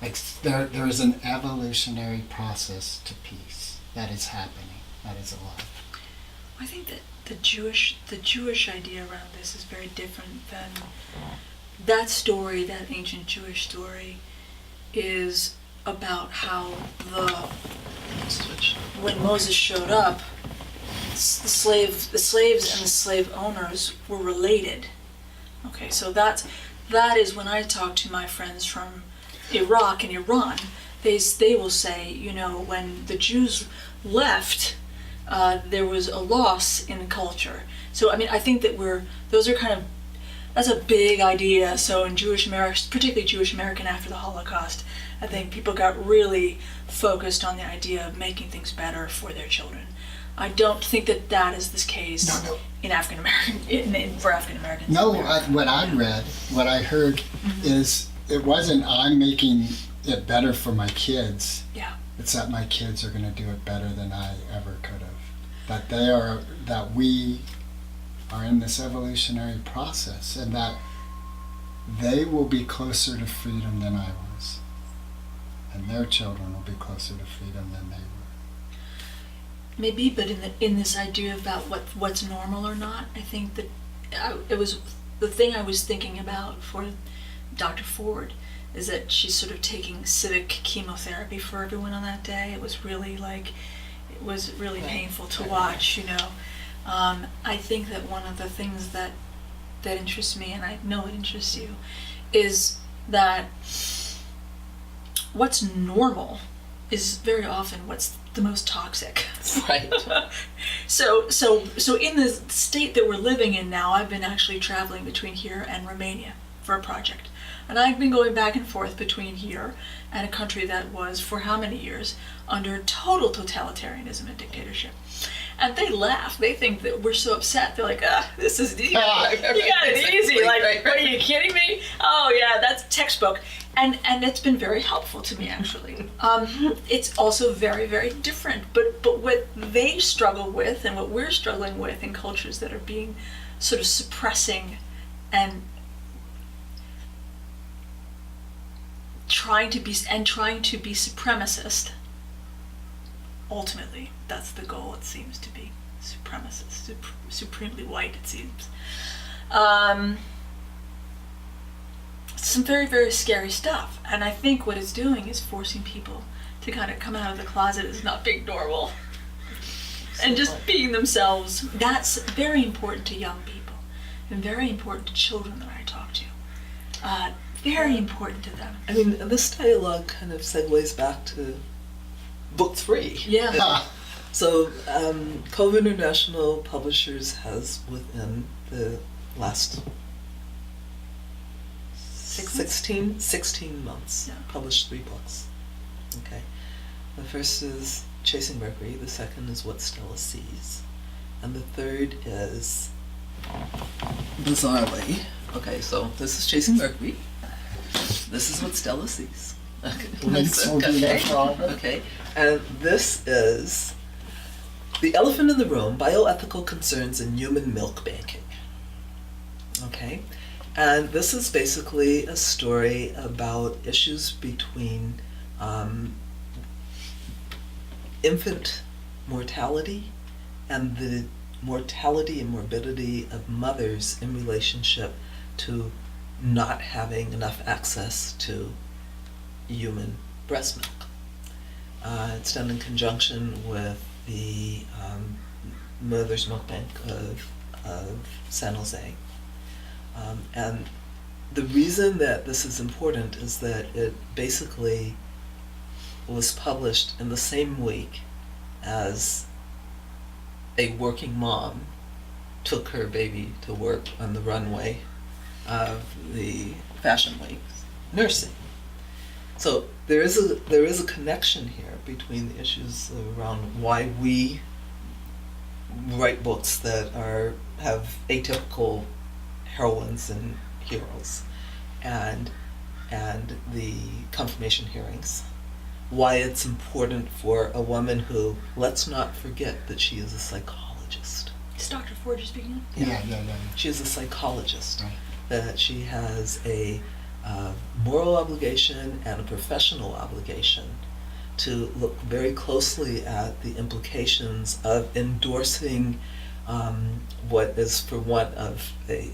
A: Like, there is an evolutionary process to peace that is happening, that is alive.
C: I think that the Jewish idea around this is very different than that story. That ancient Jewish story is about how when Moses showed up, the slaves and the slave owners were related. Okay, so that is when I talk to my friends from Iraq and Iran, they will say, when the Jews left, there was a loss in culture. So I think that that's a big idea. So in Jewish America, particularly Jewish American after the Holocaust, I think people got really focused on the idea of making things better for their children. I don't think that is the case in African American for African Americans.
A: No, what I heard is it wasn't I'm making it better for my kids.
C: Yeah.
A: It's that my kids are going to do it better than I ever could have. That we are in this evolutionary process, and that they will be closer to freedom than I was, and their children will be closer to freedom than they were.
C: Maybe, but in this idea about what's normal or not, I think that it was the thing I was thinking about for Dr. Ford is that she's sort of taking civic chemotherapy for everyone on that day. It was really painful to watch, I think that one of the things that interests me, and I know it interests you, is that what's normal is very often what's the most toxic.
B: Right.
C: So in the state that we're living in now, I've been actually traveling between here and Romania for a project. And I've been going back and forth between here and a country that was, for how many years, under total totalitarianism and dictatorship. And they laugh. They think that we're so upset. They're like, this is, you got it
B: Exactly.
C: easy. Like,
B: Right.
C: what, are you kidding me? Oh yeah, that's textbook. And it's been very helpful to me, actually. It's also very, very different. But what they struggle with and what we're struggling with in cultures that are being sort of suppressing and trying to be supremacist. Ultimately, that's the goal. It seems to be supremacist, supremely white. It seems. Some very, very scary stuff. And I think what it's doing is forcing people to kind of come out of the closet as not being normal and just being themselves. That's very important to young people and very important to children that I talk to. Very important to them.
B: I mean, this dialogue kind of segues back to book 3.
C: Yeah.
B: So, Cove International Publishers has, within the last 16 months,
C: Yeah.
B: published 3 books. Okay. The first is Chasing Mercury, the second is What Stella Sees, and the third is, bizarrely, okay, so this is Chasing Mercury, this is What Stella Sees. Okay, and this is The Elephant in the Room, Bioethical Concerns in Human Milk Banking. Okay, and this is basically a story about issues between infant mortality and the mortality and morbidity of mothers in relationship to not having enough access to human breast milk. It's done in conjunction with the Mother's Milk Bank of San Jose. And the reason that this is important is that it basically was published in the same week as a working mom took her baby to work on the runway of the Fashion Week nursing. So there is a connection here between the issues around why we write books that have atypical heroines and heroes, and the confirmation hearings. Why it's important for a woman who, let's not forget that she is a psychologist.
C: Is Dr. Ford just speaking?
A: Yeah.
B: She is a psychologist.
A: Right.
B: That she has a moral obligation and a professional obligation to look very closely at the implications of endorsing what is, for want of a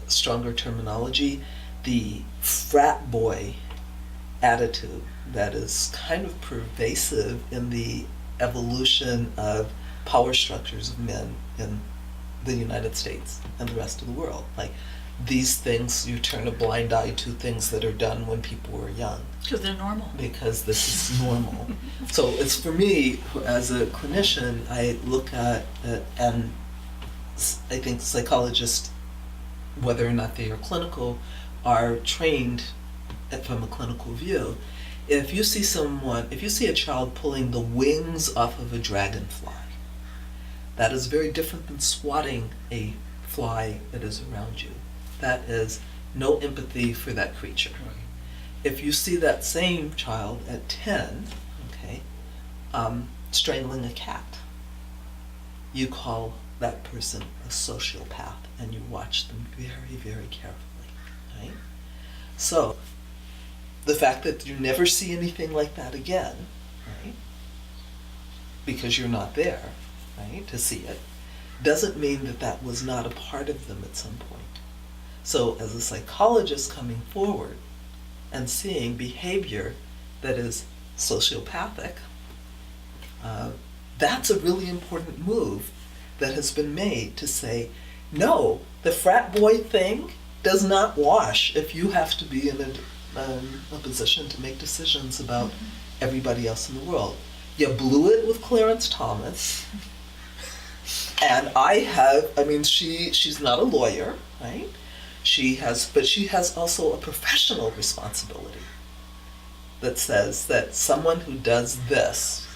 B: stronger terminology, the frat boy attitude that is kind of pervasive in the evolution of power structures of men in the United States and the rest of the world. Like, these things, you turn a blind eye to things that are done when people were young.
C: Because they're normal.
B: Because this is normal. So it's, for me, as a clinician, I look at it, and I think psychologists, whether or not they are clinical, are trained from a clinical view. If you see a child pulling the wings off of a dragonfly, that is very different than swatting a fly that is around you. That is no empathy for that creature.
A: Right.
B: If you see that same child at 10, okay, strangling a cat, you call that person a sociopath, and you watch them very, very carefully, right? So, the fact that you never see anything like that again, right, because you're not there, right, to see it, doesn't mean that that was not a part of them at some point. So, as a psychologist coming forward and seeing behavior that is sociopathic, that's a really important move that has been made to say, no, the frat boy thing does not wash if you have to be in a position to make decisions about everybody else in the world. You blew it with Clarence Thomas, and she's not a lawyer, right? But she has also a professional responsibility that says that someone who does this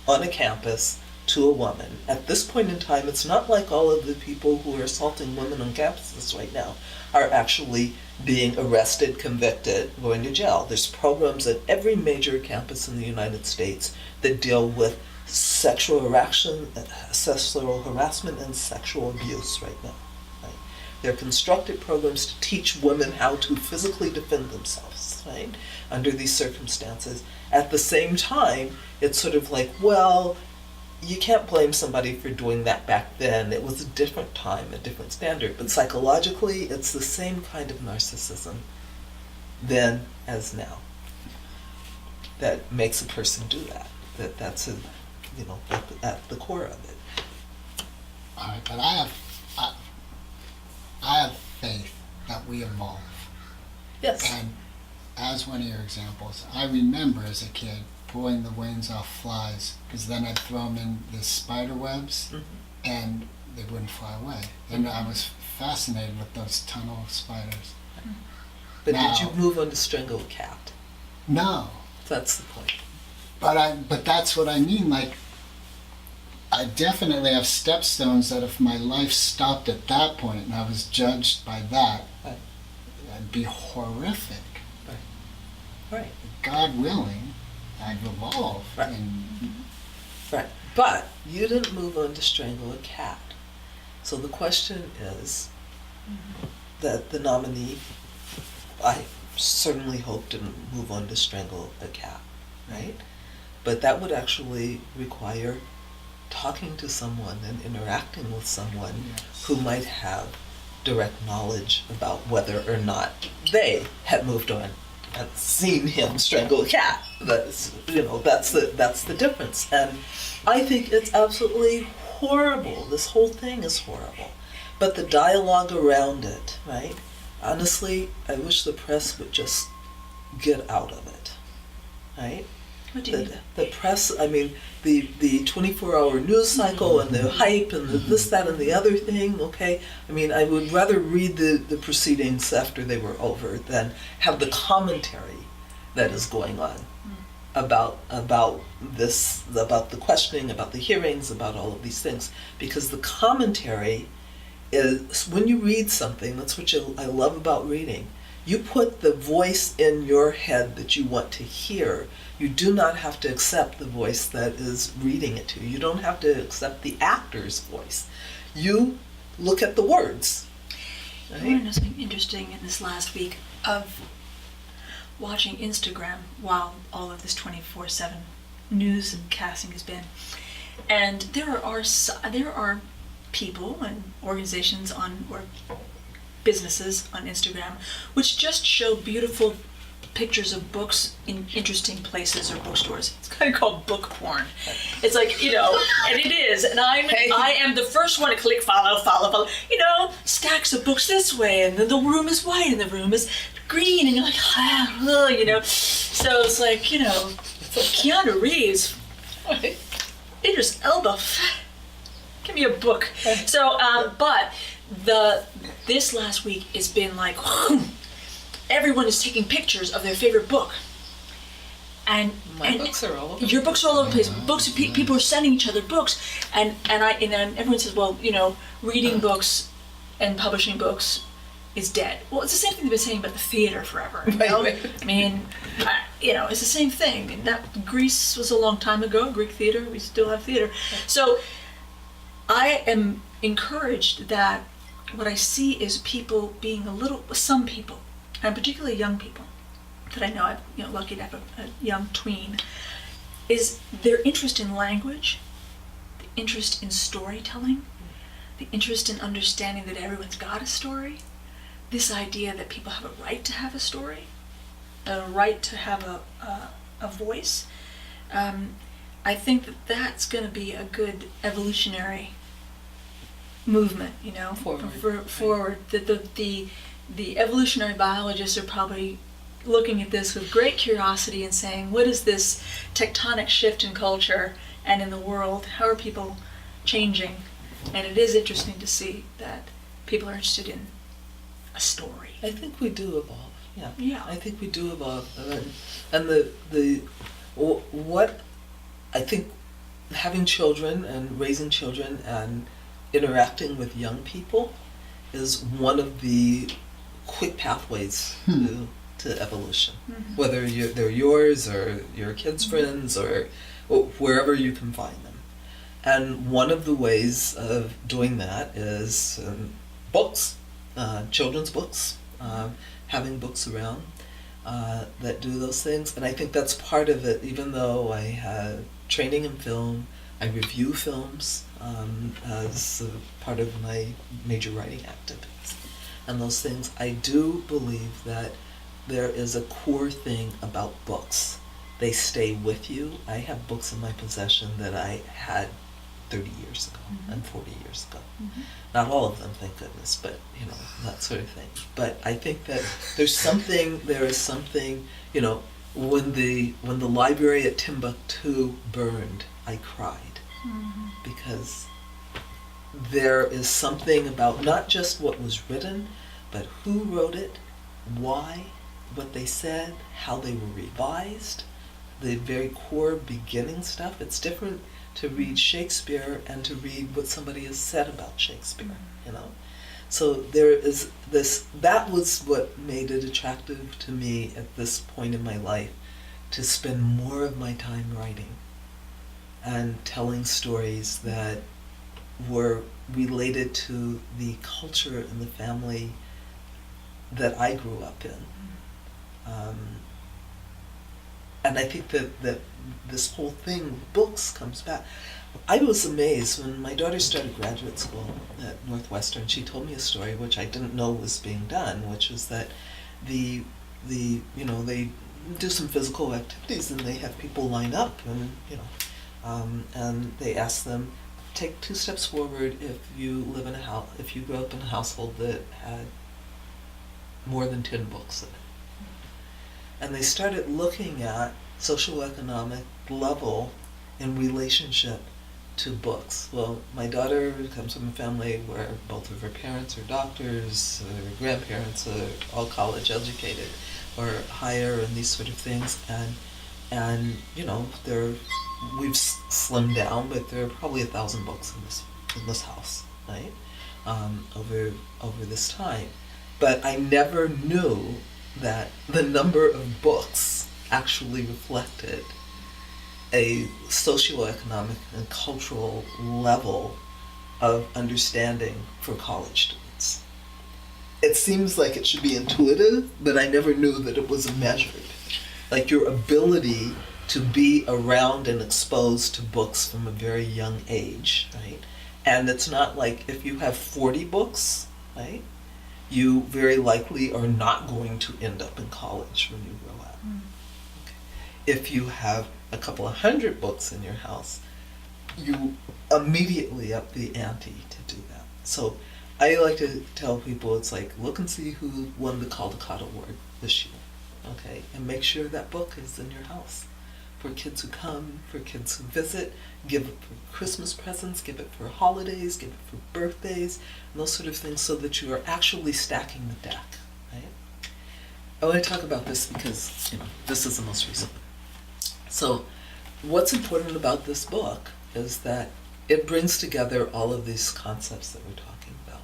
B: on a campus to a woman. At this point in time, it's not like all of the people who are assaulting women on campuses right now are actually being arrested, convicted, going to jail. There's programs at every major campus in the United States that deal with sexual harassment and sexual abuse right now. Right? They're constructed programs to teach women how to physically defend themselves, right, under these circumstances. At the same time, it's sort of like, well, you can't blame somebody for doing that back then. It was a different time, a different standard. But psychologically, it's the same kind of narcissism then as now that makes a person do that. That's at the core of it.
A: All right, but I have faith that we evolve.
B: Yes.
A: And as one of your examples, I remember as a kid pulling the wings off flies, because then I'd throw them in the spider webs and they wouldn't fly away. And I was fascinated with those tunnel spiders.
B: But
A: now,
B: did you move on to strangle a cat?
A: No.
B: That's the point.
A: But that's what I mean. Like, I definitely have stepstones that if my life stopped at that point and I was judged by that,
B: Right.
A: that'd be horrific.
B: Right.
A: God willing, I've evolved.
B: Right. Right. But you didn't move on to strangle a cat. So the question is that the nominee, I certainly hope, didn't move on to strangle a cat, right? But that would actually require talking to someone and interacting with someone who might have direct knowledge about whether or not they had moved on and seen him strangle a cat. That's the difference. And I think it's absolutely horrible. This whole thing is horrible. But the dialogue around it, right? Honestly, I wish the press would just get out of it, right?
C: What do you mean?
B: The press, I mean, the 24-hour news cycle and the hype and the this, that, and the other thing, okay? I mean, I would rather read the proceedings after they were over than have the commentary that is going on about this, about the questioning, about the hearings, about all of these things. Because the commentary is, when you read something, that's what I love about reading. You put the voice in your head that you want to hear. You do not have to accept the voice that is reading it to you. You don't have to accept the actor's voice. You look at the words. Right?
C: I want to know something interesting in this last week of watching Instagram while all of this 24/7 news and casting has been. And there are people and organizations or businesses on Instagram which just show beautiful pictures of books in interesting places or bookstores. It's kind of called book porn. It's like, and it is, and I am the first one to click follow, stacks of books this way, and then the room is white and the room is green, and you're like, so it's like, it's like Keanu Reeves, Idris Elba, give me a book. So, but this last week it's been like, everyone is taking pictures of their favorite book. And
B: books are all over.
C: Your books are all over the place. Books, people are sending each other books, and then everyone says, well, reading books and publishing books is dead. Well, it's the same thing they've been saying about the theater forever.
B: Right.
C: I mean, it's the same thing. And that Greece was a long time ago. Greek theater. We still have theater. So I am encouraged that what I see is people being some people, and particularly young people that I know, I'm lucky to have a young tween, is their interest in language, the interest in storytelling, the interest in understanding that everyone's got a story, this idea that people have a right to have a story, a right to have a voice. I think that's going to be a good evolutionary movement, forward. The evolutionary biologists are probably looking at this with great curiosity and saying, what is this tectonic shift in culture and in the world? How are people changing? And it is interesting to see that people are interested in a story.
B: I think we do evolve.
C: Yeah.
B: I think we do evolve, and what I think having children and raising children and interacting with young people is one of the quick pathways to evolution.
C: Mhm.
B: Whether they're yours or your kids' friends or wherever you can find them. And one of the ways of doing that is books, children's books, having books around that do those things. And I think that's part of it, even though I had training in film, I review films as a part of my major writing activities. And those things, I do believe that there is a core thing about books. They stay with you. I have books in my possession that I had 30 years ago and 40 years ago. Not all of them, thank goodness, but you know, that sort of thing. But I think that there is something, you know, when the library at Timbuktu burned, I cried. Because there is something about not just what was written, but who wrote it, why, what they said, how they were revised, the very core beginning stuff. It's different to read Shakespeare and to read what somebody has said about Shakespeare, you know. So there is this, that was what made it attractive to me at this point in my life, to spend more of my time writing and telling stories that were related to the culture and the family that I grew up in. And I think that this whole thing with books comes back. I was amazed when my daughter started graduate school at Northwestern. She told me a story which I didn't know was being done, which was that the you know, they do some physical activities and they have people line up and you know, and they ask them, take 2 steps forward if you live in a house, if you grew up in a household that had more than 10 books in it. And they started looking at socioeconomic level in relationship to books. Well, my daughter comes from a family where both of her parents are doctors, her grandparents are all college educated or higher and these sort of things. And you know, we've slimmed down, but there are probably 1,000 books in this house, right? Over this time. But I never knew that the number of books actually reflected a socioeconomic and cultural level of understanding for college students. It seems like it should be intuitive, but I never knew that it was measured. Like your ability to be around and exposed to books from a very young age, right? And it's not like if you have 40 books, right? You very likely are not going to end up in college when you grow up. Okay. If you have a couple of 100 books in your house, you immediately up the ante to do that. So I like to tell people, it's like, look and see who won the Caldecott Award this year, okay? And make sure that book is in your house. For kids who come, for kids who visit, give it for Christmas presents, give it for holidays, give it for birthdays, and those sort of things, so that you are actually stacking the deck, right? I want to talk about this because, you know, this is the most recent. So what's important about this book is that it brings together all of these concepts that we're talking about.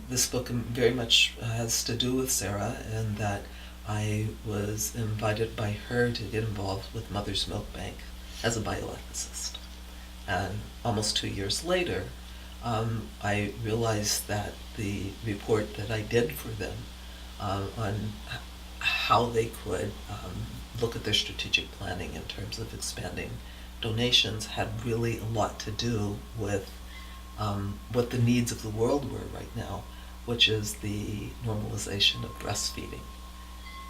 B: This book very much has to do with Sarah, and that I was invited by her to get involved with Mother's Milk Bank as a bioethicist. And almost 2 years later, I realized that the report that I did for them on how they could look at their strategic planning in terms of expanding donations had really a lot to do with what the needs of the world were right now, which is the normalization of breastfeeding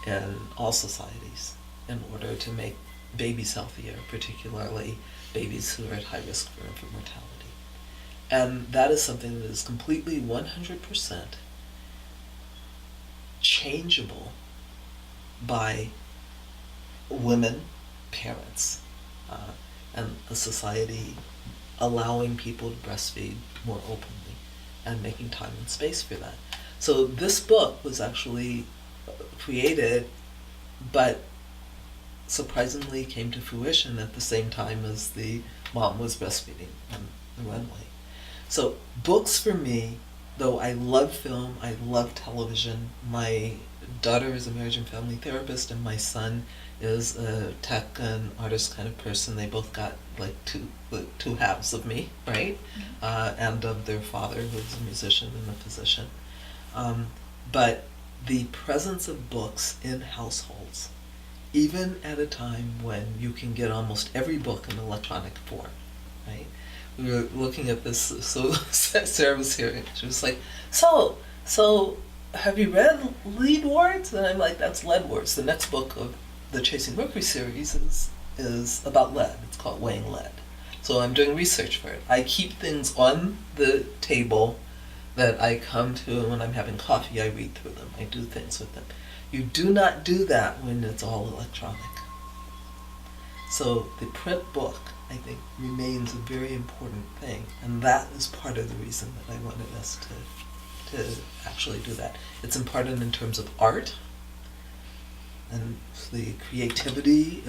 B: in all societies in order to make babies healthier, particularly babies who are at high risk for infant mortality. And that is something that is completely 100% changeable by women, parents, and a society allowing people to breastfeed more openly and making time and space for that. So this book was actually created, but surprisingly came to fruition at the same time as the mom was breastfeeding on the runway. So books for me, though I love film, I love television. My daughter is a marriage and family therapist, and my son is a tech and artist kind of person. They both got like two halves of me, right? And of their father, who's a musician and a physician. But the presence of books in households, even at a time when you can get almost every book in electronic form, right? We were looking at this, so Sarah was here, and she was like, so have you read Lead Words? And I'm like, that's Lead Words. The next book of the Chasing Mercury series is about lead. It's called Weighing Lead. So I'm doing research for it. I keep things on the table that I come to, and when I'm having coffee, I read through them. I do things with them. You do not do that when it's all electronic. So the print book, I think, remains a very important thing, and that is part of the reason that I wanted us to actually do that. It's important in terms of art and the creativity.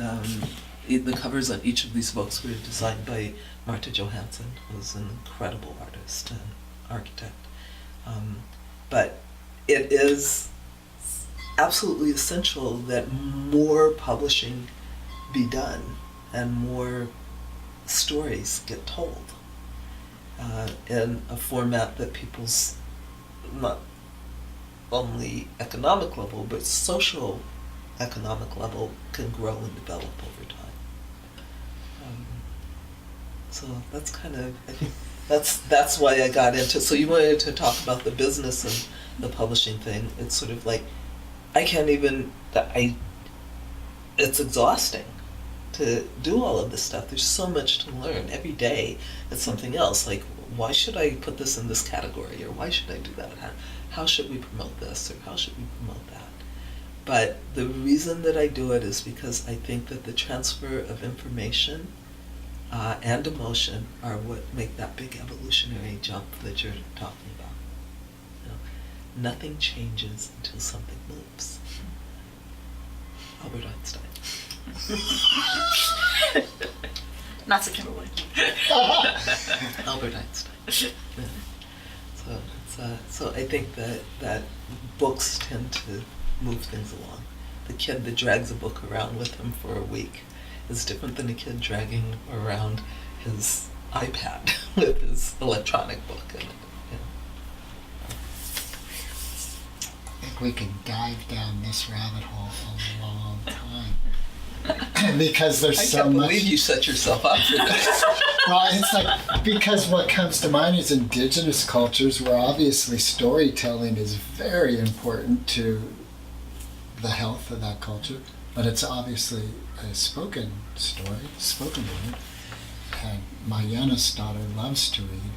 B: The covers on each of these books were designed by Marta Johansson, who's an incredible artist and architect. But it is absolutely essential that more publishing be done and more stories get told in a format that people's not only economic level but social economic level can grow and develop over time. So that's kind of, I think that's why I got into. So you wanted to talk about the business and the publishing thing. It's sort of like it's exhausting to do all of this stuff. There's so much to learn every day. It's something else. Like, why should I put this in this category, or why should I do that? How should we promote this, or how should we promote that? But the reason that I do it is because I think that the transfer of information and emotion are what make that big evolutionary jump that you're talking about. You know, nothing changes until something moves. Albert Einstein.
C: Not so Kimberly.
B: Albert Einstein. Yeah. So I think that books tend to move things along. The kid that drags a book around with him for a week is different than a kid dragging around his iPad with his electronic book in it.
A: I think we could dive down this rabbit hole a long time. Because there's
B: I
A: so
B: can't
A: much.
B: believe you set yourself up for this.
A: Well, it's like, because what comes to mind is indigenous cultures, where obviously storytelling is very important to the health of that culture, but it's obviously a spoken story, spoken word. And my youngest daughter loves to read,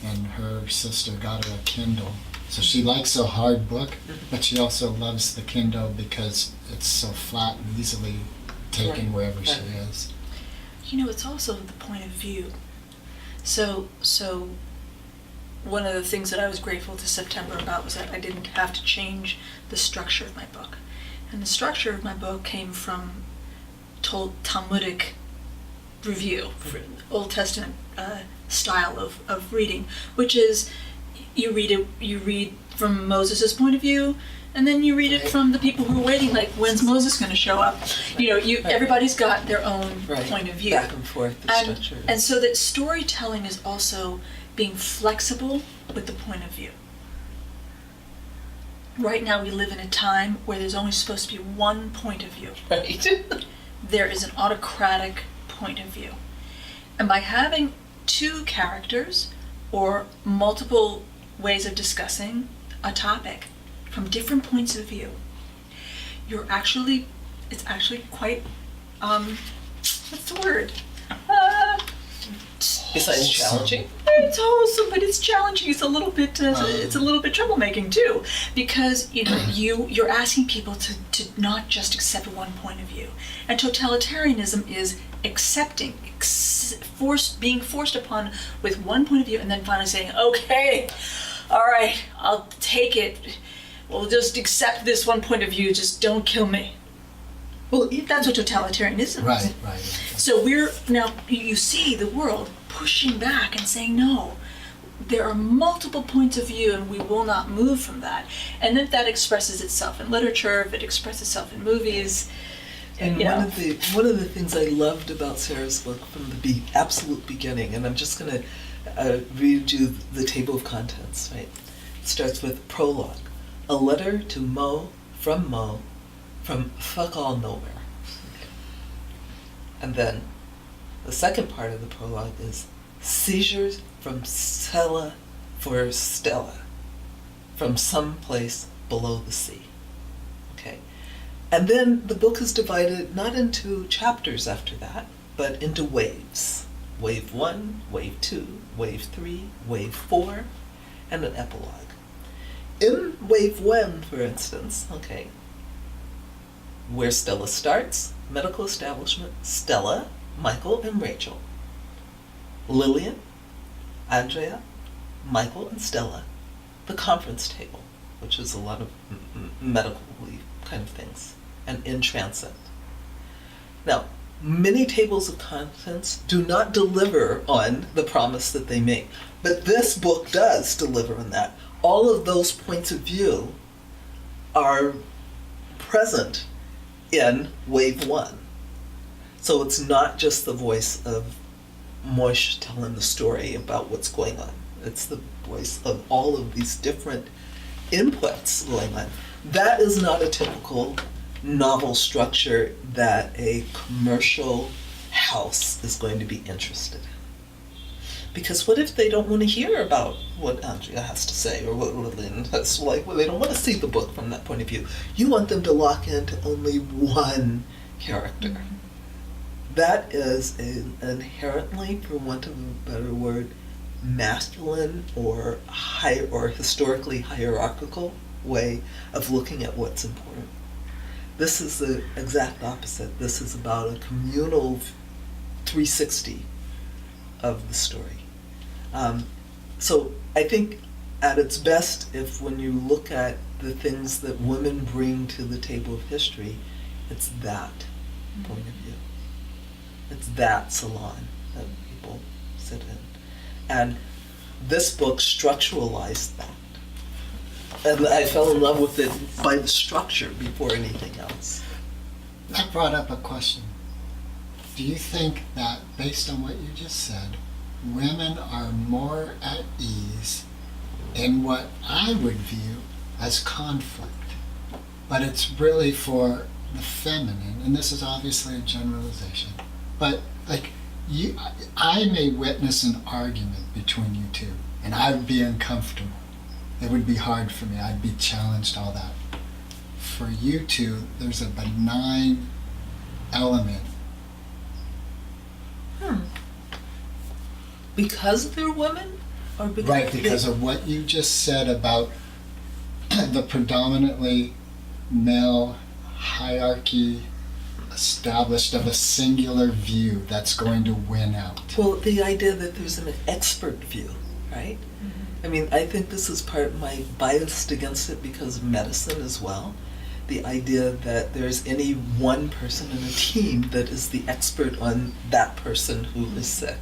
A: and her sister got her a Kindle. So she likes a hard book, but she also loves the Kindle because it's so flat and easily taken wherever she is.
C: You know, it's also the point of view. So one of the things that I was grateful to September about was that I didn't have to change the structure of my book. And the structure of my book came from Talmudic review, Old Testament style of reading, which is you read from Moses' point of view, and then you read it from the people who are waiting, like, when's Moses going to show up? You know, everybody's got their own point of view.
B: Back and forth, the structure.
C: And so that storytelling is also being flexible with the point of view. Right now we live in a time where there's only supposed to be one point of view.
B: Right.
C: There is an autocratic point of view. And by having two characters or multiple ways of discussing a topic from different points of view, it's actually quite, what's the word?
B: Besides challenging?
C: It's wholesome, but it's challenging. It's a little bit troublemaking too, because you're asking people to not just accept one point of view. And totalitarianism is accepting, being forced upon with one point of view, and then finally saying, okay, all right, I'll take it. We'll just accept this one point of view. Just don't kill me. Well, that's what totalitarianism is.
A: Right.
C: So we're now, you see the world pushing back and saying, no, there are multiple points of view and we will not move from that. And if that expresses itself in literature, if it expresses itself in movies.
B: And
C: you know.
B: one of the things I loved about Sarah's book from the absolute beginning, and I'm just going to read you the table of contents, right? It starts with prologue. A letter to Mo, from fuck all nowhere. Okay. And then the second part of the prologue is seizures from Stella for Stella, from some place below the sea. Okay. And then the book is divided not into chapters after that, but into waves. Wave 1, wave 2, wave 3, wave 4, and an epilogue. In wave 1, for instance, okay, where Stella starts, medical establishment, Stella, Michael, and Rachel. Lillian, Andrea, Michael, and Stella, the conference table, which is a lot of medical kind of things, and in transit. Now, many tables of contents do not deliver on the promise that they make, but this book does deliver on that. All of those points of view are present in wave 1. So it's not just the voice of Moish telling the story about what's going on. It's the voice of all of these different inputs going on. That is not a typical novel structure that a commercial house is going to be interested in. Because what if they don't want to hear about what Andrea has to say or what Lillian has like? Well, they don't want to see the book from that point of view. You want them to lock into only one character. That is an inherently, for want of a better word, masculine or historically hierarchical way of looking at what's important. This is the exact opposite. This is about a communal 360 of the story. So I think at its best, if when you look at the things that women bring to the table of history, it's that point of view. It's that salon that people sit in. And this book structuralized that. And I fell in love with it by the structure before anything else.
A: That brought up a question. Do you think that, based on what you just said, women are more at ease in what I would view as conflict? But it's really for the feminine, and this is obviously a generalization, but like I may witness an argument between you two, and I would be uncomfortable. It would be hard for me. I'd be challenged, all that. For you two, there's a benign element.
B: Because they're women? Or because
A: Right, because of what you just said about the predominantly male hierarchy established of a singular view that's going to win out.
B: Well, the idea that there's an expert view, right? I mean, I think this is part of my bias against it because of medicine as well. The idea that there's any one person in a team that is the expert on that person who is sick.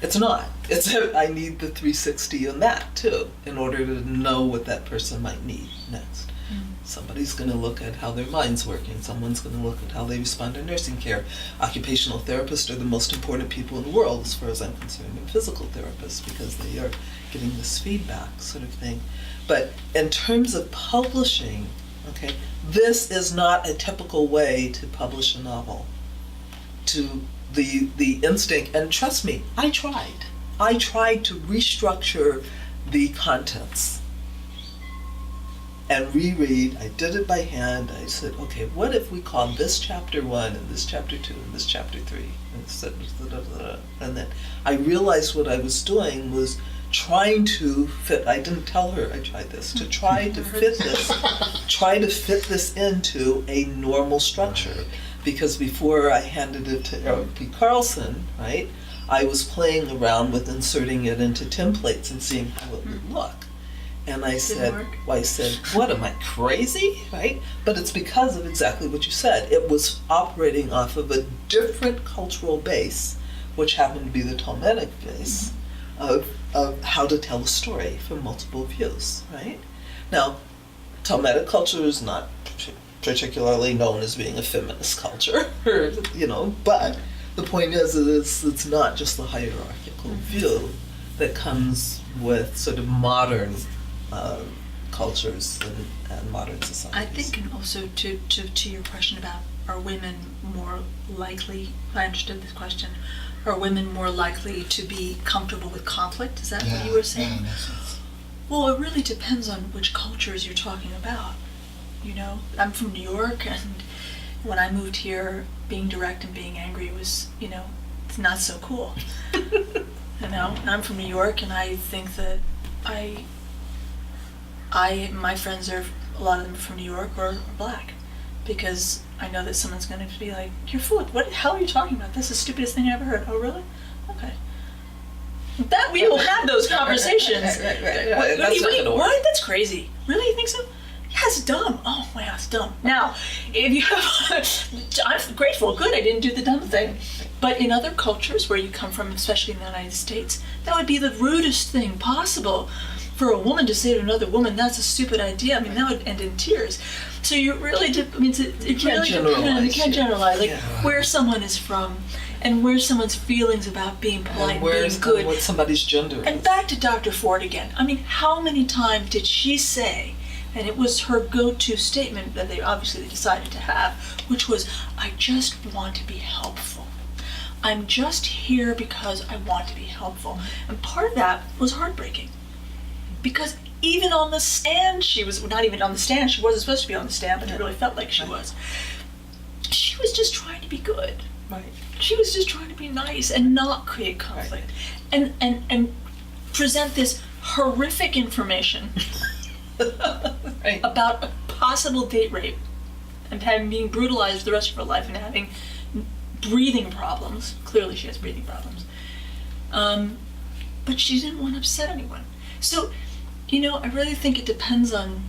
B: It's not. I need the 360 on that too, in order to know what that person might need next. Somebody's going to look at how their mind's working. Someone's going to look at how they respond to nursing care. Occupational therapists are the most important people in the world, as far as I'm concerned, and physical therapists, because they are getting this feedback sort of thing. But in terms of publishing, okay, this is not a typical way to publish a novel. To the instinct, and trust me, I tried to restructure the contents and reread. I did it by hand. I said, okay, what if we call this chapter 1 and this chapter 2 and this chapter 3? And then I realized what I was doing was trying to fit, I didn't tell her I tried this, to try to fit this into a normal structure. Because before I handed it to Eric P. Carlson, right, I was playing around with inserting it into templates and seeing how it would look. And I said,
C: work?
B: what, am I crazy, right? But it's because of exactly what you said. It was operating off of a different cultural base, which happened to be the Talmudic base, of how to tell a story from multiple views, right? Now, Talmudic culture is not particularly known as being a feminist culture, or, but the point is it's not just the hierarchical view that comes with sort of modern cultures and modern societies.
C: I think, and also to your question about are women more likely, if I understood this question, are women more likely to be comfortable with conflict? Is that what you were saying?
A: Yeah, in essence.
C: Well, it really depends on which cultures you're talking about. I'm from New York, and when I moved here, being direct and being angry was, it's not so cool. I'm from New York, and I think that my friends are, a lot of them from New York or black, because I know that someone's going to be like, "You're full. What the hell are you talking about? That's the stupidest thing I ever heard." Oh, really? Okay. That we will have those conversations.
B: Right.
C: What,
B: That's not gonna work.
C: what? That's crazy. Really? You think so? Yeah, it's dumb. Oh, wow, it's dumb. Now, if you have, I'm grateful. Good, I didn't do the dumb thing. But in other cultures where you come from, especially in the United States, that would be the rudest thing possible for a woman to say to another woman, "That's a stupid idea." I mean, that would end in tears. So you really, it
B: can't
C: really
B: generalize.
C: depends. You can't generalize, like
B: Yeah.
C: where someone is from, and where someone's feelings about being polite and being
B: And
C: good.
B: what somebody's gender
C: And
B: is.
C: back to Dr. Ford again. I mean, how many times did she say, and it was her go-to statement that they obviously decided to have, which was, "I just want to be helpful. I'm just here because I want to be helpful." And part of that was heartbreaking. Because even on the stand, she was, not even on the stand, she wasn't supposed to be on the stand, but it really felt like she was. She was just trying to be good.
B: Right.
C: She was just trying to be nice and not create conflict. And present this horrific information
B: Right.
C: about a possible date rape and being brutalized the rest of her life and having breathing problems. Clearly she has breathing problems. But she didn't want to upset anyone. So, I really think it depends on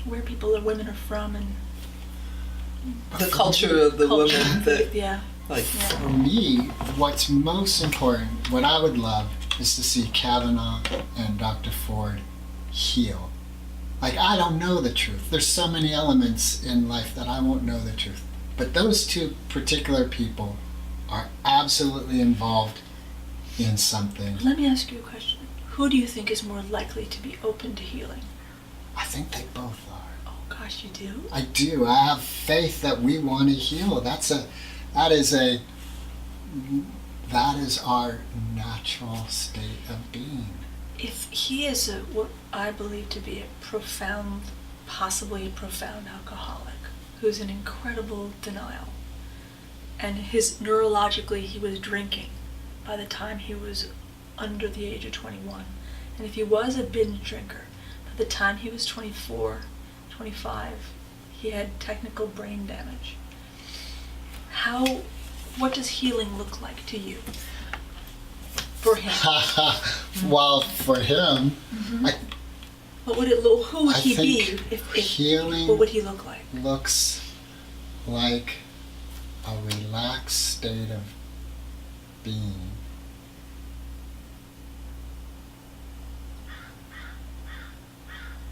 C: where women are from and
B: The culture of the
C: culture.
B: women that,
C: Yeah.
B: like,
A: For me, what's most important, what I would love, is to see Kavanaugh and Dr. Ford heal. Like, I don't know the truth. There's so many elements in life that I won't know the truth. But those two particular people are absolutely involved in something.
C: Let me ask you a question. Who do you think is more likely to be open to healing?
A: I think they both are.
C: Oh gosh, you do?
A: I do. I have faith that we want to heal. That is our natural state of being.
C: If he is what I believe to be possibly a profound alcoholic, who's in incredible denial, and neurologically he was drinking by the time he was under the age of 21, and if he was a binge drinker, by the time he was 24, 25, he had technical brain damage. What does healing look like to you? For him.
A: Well, for him,
C: What would who would
A: I
C: he be
A: think
C: if
A: healing
C: what would he look like?
A: looks like a relaxed state of being.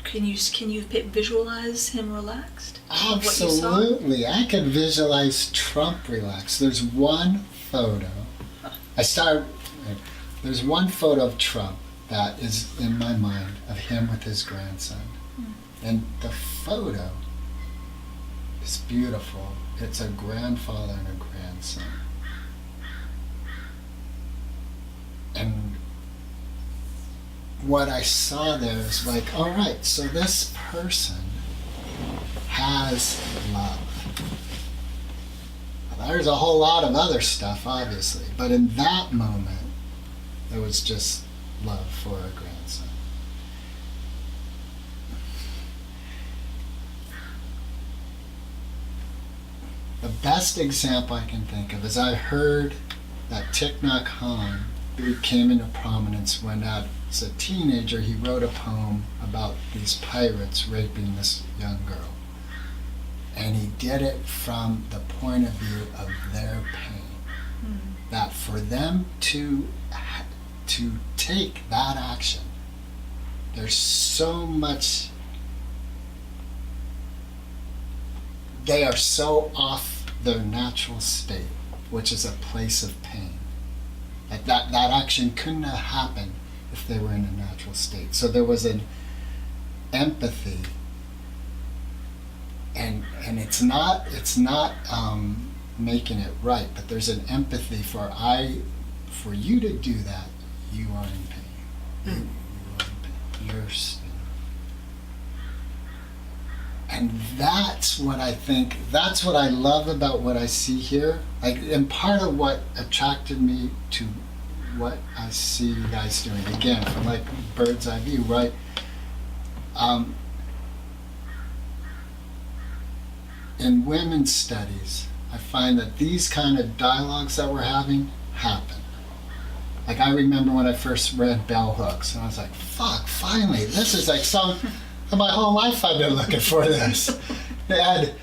C: Can you visualize him relaxed? Of what you saw?
A: Absolutely. I can visualize Trump relaxed. There's one photo. There's one photo of Trump that is in my mind of him with his grandson. And the photo is beautiful. It's a grandfather and a grandson. And what I saw there is like, all right, so this person has love. Now, there's a whole lot of other stuff, obviously, but in that moment, there was just love for a grandson. The best example I can think of is I heard that Thich Nhat Hanh came into prominence when at as a teenager, he wrote a poem about these pirates raping this young girl. And he did it from the point of view of their pain. That for them to take that action, there's so much, they are so off their natural state, which is a place of pain. That action couldn't have happened if they were in a natural state. So there was an empathy, and it's not making it right, but there's an empathy for you to do that. You are in pain. You are in pain. And that's what I think. That's what I love about what I see here. And part of what attracted me to what I see you guys doing, again, from like bird's eye view, right? In women's studies, I find that these kind of dialogues that we're having happen. Like I remember when I first read Bell Hooks, and I was like, "Fuck! Finally, this is like some." My whole life I've been looking for this, and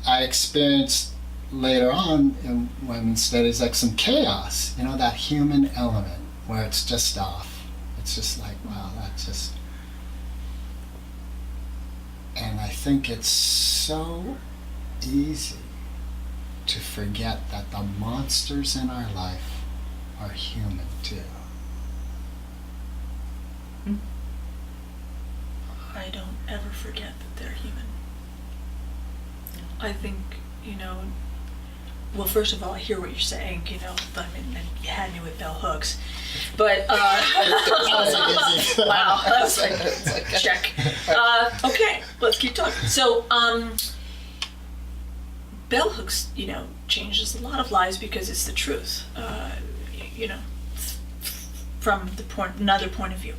A: I experienced later on in women's studies like some chaos. You know, that human element where it's just off. It's just like, wow, that's just. And I think it's so easy to forget that the monsters in our life are human too.
C: I don't ever forget that they're human. I think, well, first of all, I hear what you're saying, I mean, and you had me with bell hooks. But, wow, that was like, check. Okay, let's keep talking. So, bell hooks, changes a lot of lives because it's the truth, from another point of view.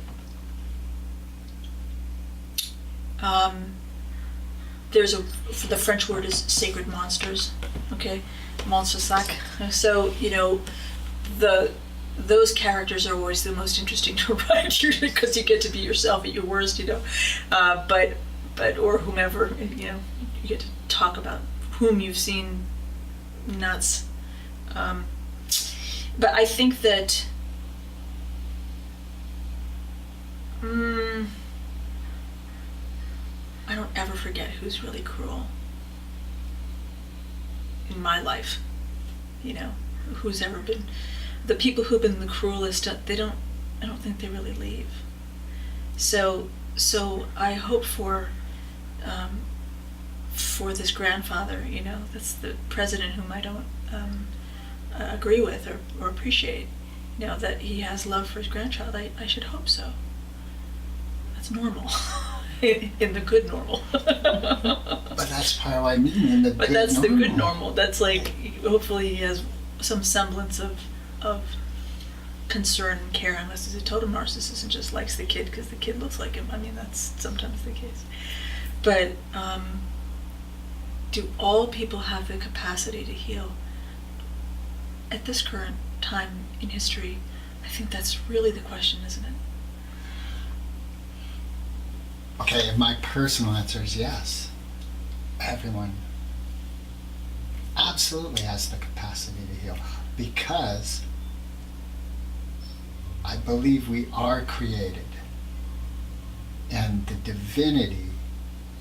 C: The French word is sacred monsters, okay? Monstre sac. So, those characters are always the most interesting to write, usually because you get to be yourself at your worst, or whomever, you get to talk about whom you've seen nuts. But I think that, I don't ever forget who's really cruel in my life. Who's ever been the people who've been the cruelest. I don't think they really leave. So I hope for this grandfather. That's the president whom I don't agree with or appreciate. That he has love for his grandchild. I should hope so. That's normal. In the good normal.
A: But that's part of what I mean, in the good normal.
C: But that's the good normal. That's like, hopefully he has some semblance of concern and care, unless he's a total narcissist and just likes the kid because the kid looks like him. I mean, that's sometimes the case. But do all people have the capacity to heal? At this current time in history, I think that's really the question, isn't it?
A: Okay, my personal answer is yes. Everyone absolutely has the capacity to heal, because I believe we are created, and the divinity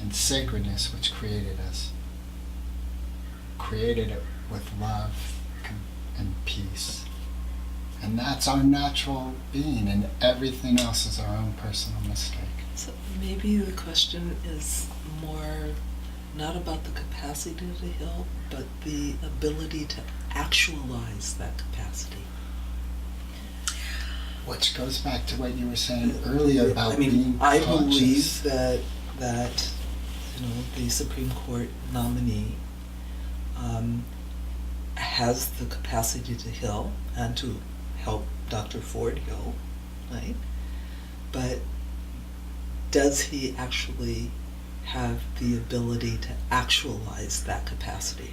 A: and sacredness which created us created it with love and peace. And that's our natural being, and everything else is our own personal mistake.
B: So maybe the question is more not about the capacity to heal, but the ability to actualize that capacity.
A: Which goes back to what you were saying earlier about being
B: I
A: conscious.
B: believe that the Supreme Court nominee has the capacity to heal and to help Dr. Ford heal, right? But does he actually have the ability to actualize that capacity?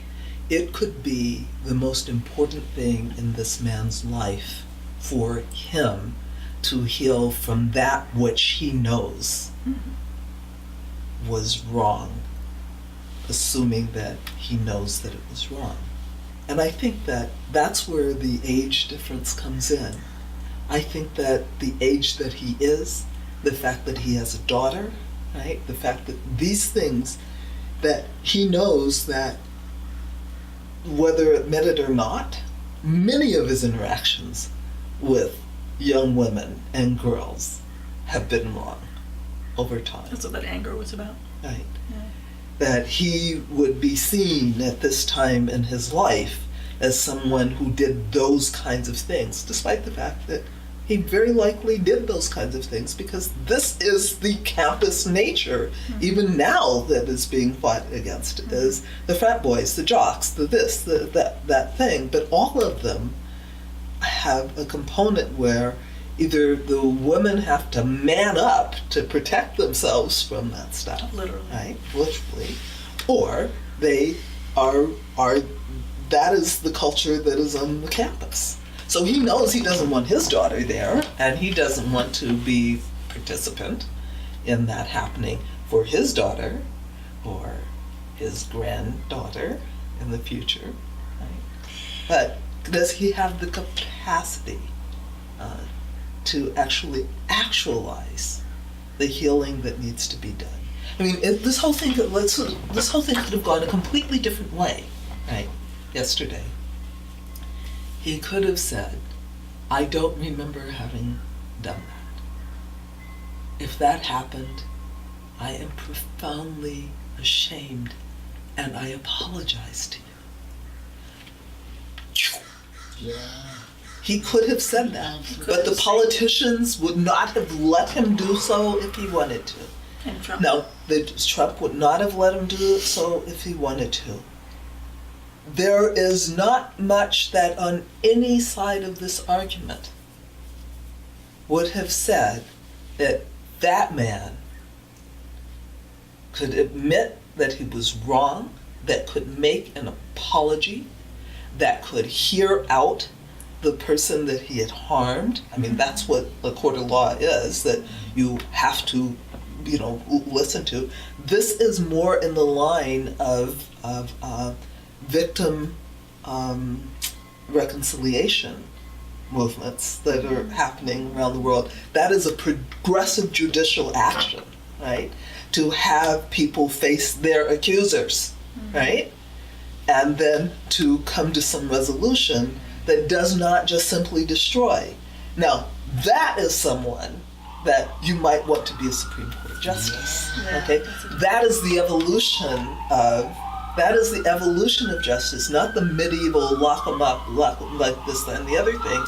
B: It could be the most important thing in this man's life for him to heal from that which he knows was wrong, assuming that he knows that it was wrong. And I think that that's where the age difference comes in. I think that the age that he is, the fact that he has a daughter, right? The fact that these things that he knows that whether admit it or not, many of his interactions with young women and girls have been wrong over time.
C: That's what that anger was about.
B: Right.
C: Yeah.
B: That he would be seen at this time in his life as someone who did those kinds of things, despite the fact that he very likely did those kinds of things because this is the campus nature, even now, that is being fought against, is the frat boys, the jocks, the this, that thing. But all of them have a component where either the women have to man up to protect themselves from that stuff,
C: Literally.
B: right, literally, or they are that is the culture that is on the campus. So he knows he doesn't want his daughter there, and he doesn't want to be participant in that happening for his daughter or his granddaughter in the future, right? But does he have the capacity to actually actualize the healing that needs to be done? I mean, this whole thing could have gone a completely different way, right? Yesterday, he could have said, "I don't remember having done that. If that happened, I am profoundly ashamed, and I apologize to you."
A: Yeah.
B: He could have said that,
C: Could
B: but the
C: have said-
B: politicians would not have let him do so if he wanted to.
C: And Trump.
B: No, Trump would not have let him do so if he wanted to. There is not much that on any side of this argument would have said that that man could admit that he was wrong, that could make an apology, that could hear out the person that he had harmed. I mean, that's what a court of law is, that you have to, listen to. This is more in the line of victim reconciliation movements that are happening around the world. That is a progressive judicial action, right? To have people face their accusers, right? And then to come to some resolution that does not just simply destroy. Now, that is someone that you might want to be a Supreme Court justice,
C: Yeah,
B: okay?
C: that's a-
B: That is the evolution of justice, not the medieval lock 'em up, like this, that, and the other thing,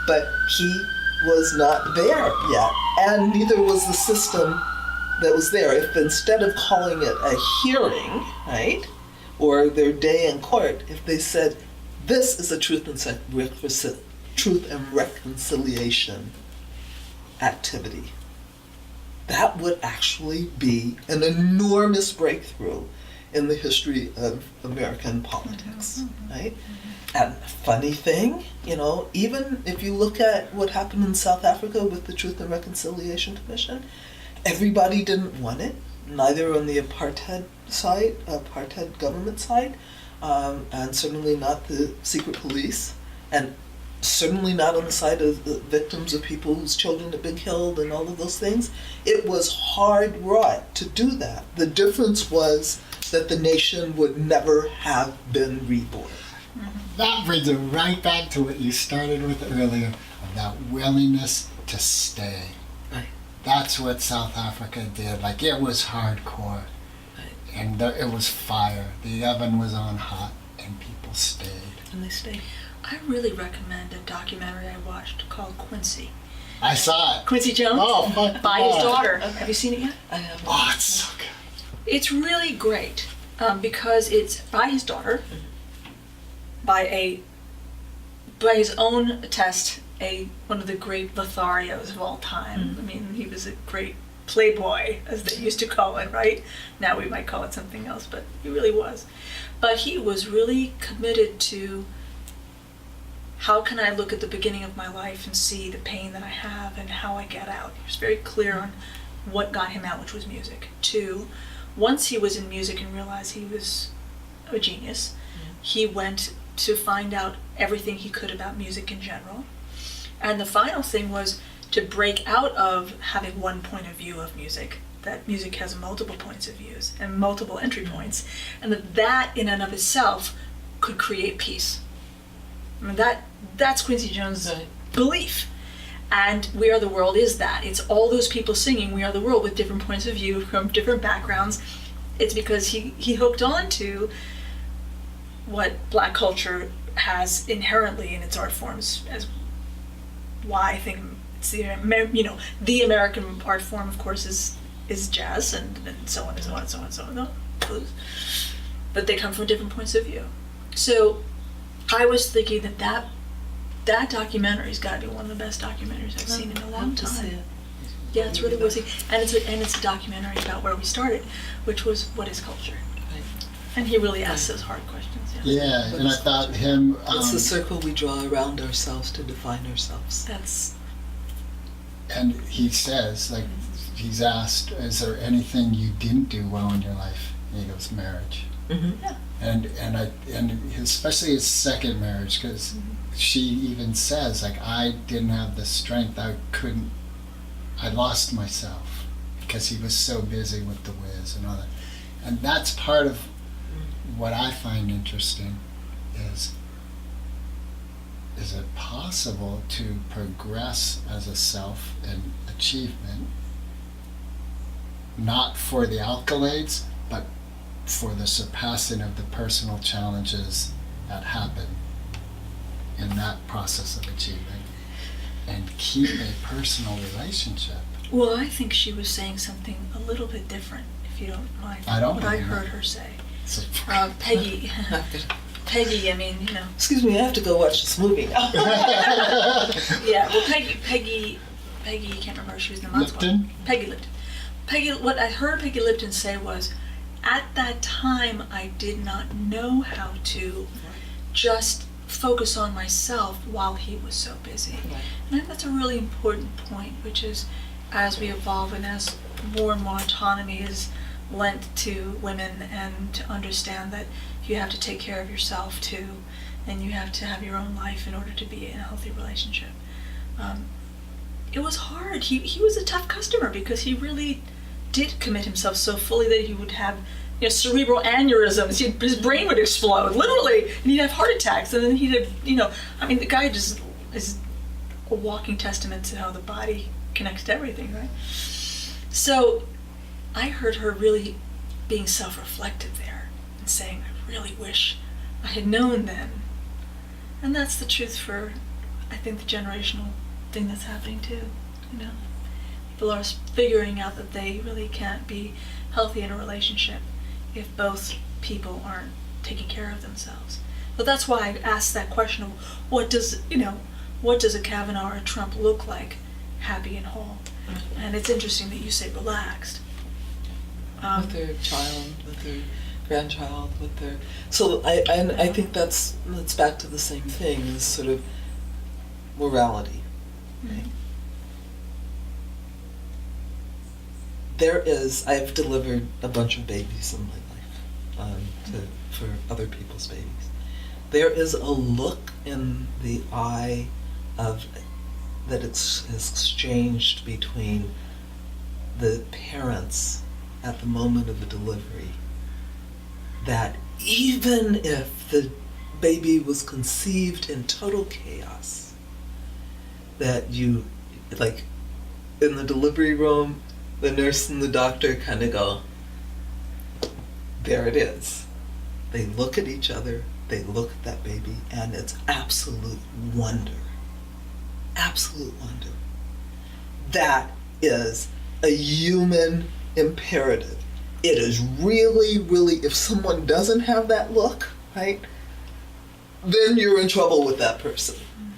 B: but he was not there yet, and neither was the system that was there. If instead of calling it a hearing, right, or their day in court, if they said, this is a truth and reconciliation activity, that would actually be an enormous breakthrough in the history of American politics, right? And funny thing, even if you look at what happened in South Africa with the Truth and Reconciliation Commission, everybody didn't want it, neither on the apartheid government side, and certainly not the secret police, and certainly not on the side of the victims of people whose children have been killed and all of those things. It was hard wrought to do that. The difference was that the nation would never have been reborn.
A: That brings it right back to what you started with earlier, of that willingness to stay.
B: Right.
A: That's what South Africa did. Like, it was hardcore.
B: Right.
A: And it was fire. The oven was on hot, and people stayed.
B: And they stayed.
C: I really recommend a documentary I watched called Quincy.
A: I saw it.
C: Quincy Jones?
A: Oh, fuck
C: By his
A: yeah.
C: daughter.
B: Okay.
C: Have you seen it yet?
B: I have.
A: Oh, it's so good.
C: It's really great because it's by his daughter, by his own test, one of the great Lotharios of all time. I mean, he was a great playboy, as they used to call it, right? Now we might call it something else, but he really was. But he was really committed to how can I look at the beginning of my life and see the pain that I have and how I get out? He was very clear on what got him out, which was music. 2, once he was in music and realized he was a genius, he went to find out everything he could about music in general. And the final thing was to break out of having one point of view of music, that music has multiple points of views and multiple entry points, and that in and of itself could create peace. I mean, that's Quincy Jones' belief. And We Are the World is that. It's all those people singing We Are the World with different points of view from different backgrounds. It's because he hooked on to what Black culture has inherently in its art forms, as why I think it's the American art form, of course, is jazz and so on and so on and so on and so on. No, blues. But they come from different points of view. So I was thinking that documentary's got to be one of the best documentaries I've seen in a long time. Yeah, it's really worth it. And it's a documentary about where we started, which was what is culture. And he really asks those hard questions.
A: Yeah, and I thought him...
B: it's the circle we draw around ourselves to define ourselves.
A: And he says, like, he's asked, is there anything you didn't do well in your life? And he goes, marriage.
B: Mm-hmm.
C: Yeah.
A: And especially his second marriage, because she even says, like, I didn't have the strength, I lost myself because he was so busy with the whiz and all that. And that's part of what I find interesting is it possible to progress as a self in achievement, not for the accolades, but for the surpassing of the personal challenges that happen in that process of achievement, and keep a personal relationship?
C: Well, I think she was saying something a little bit different, if you don't mind.
A: I don't
C: what
A: mind.
C: I heard her say. Peggy, I mean,
B: Excuse me, I have to go watch this movie now.
C: Yeah, well, Peggy, I can't remember if she was in the mom's
A: Lipton?
C: Peggy Lipton. What I heard Peggy Lipton say was, at that time, I did not know how to just focus on myself while he was so busy.
B: Right.
C: And I think that's a really important point, which is, as we evolve and as more and more autonomy is lent to women, and to understand that you have to take care of yourself too, and you have to have your own life in order to be in a healthy relationship. It was hard. He was a tough customer because he really did commit himself so fully that he would have cerebral aneurysms. His brain would explode, literally, and he'd have heart attacks, and then he'd have, the guy just is a walking testament to how the body connects to everything, right? So I heard her really being self-reflective there and saying, I really wish I had known then. And that's the truth for, I think, the generational thing that's happening too. People are figuring out that they really can't be healthy in a relationship if both people aren't taking care of themselves. But that's why I asked that question of what does a Kavanaugh or a Trump look like, happy and whole? And it's interesting that you say relaxed.
B: With their child, with their grandchild, with their... So I think that's back to the same thing, this sort of morality. Right? I've delivered a bunch of babies in my life, for other people's babies. There is a look in the eye that it's exchanged between the parents at the moment of the delivery, that even if the baby was conceived in total chaos, that you, like, in the delivery room, the nurse and the doctor kind of go, there it is. They look at each other, they look at that baby, and it's absolute wonder. Absolute wonder. That is a human imperative. It is really, really, if someone doesn't have that look, right, then you're in trouble with that person.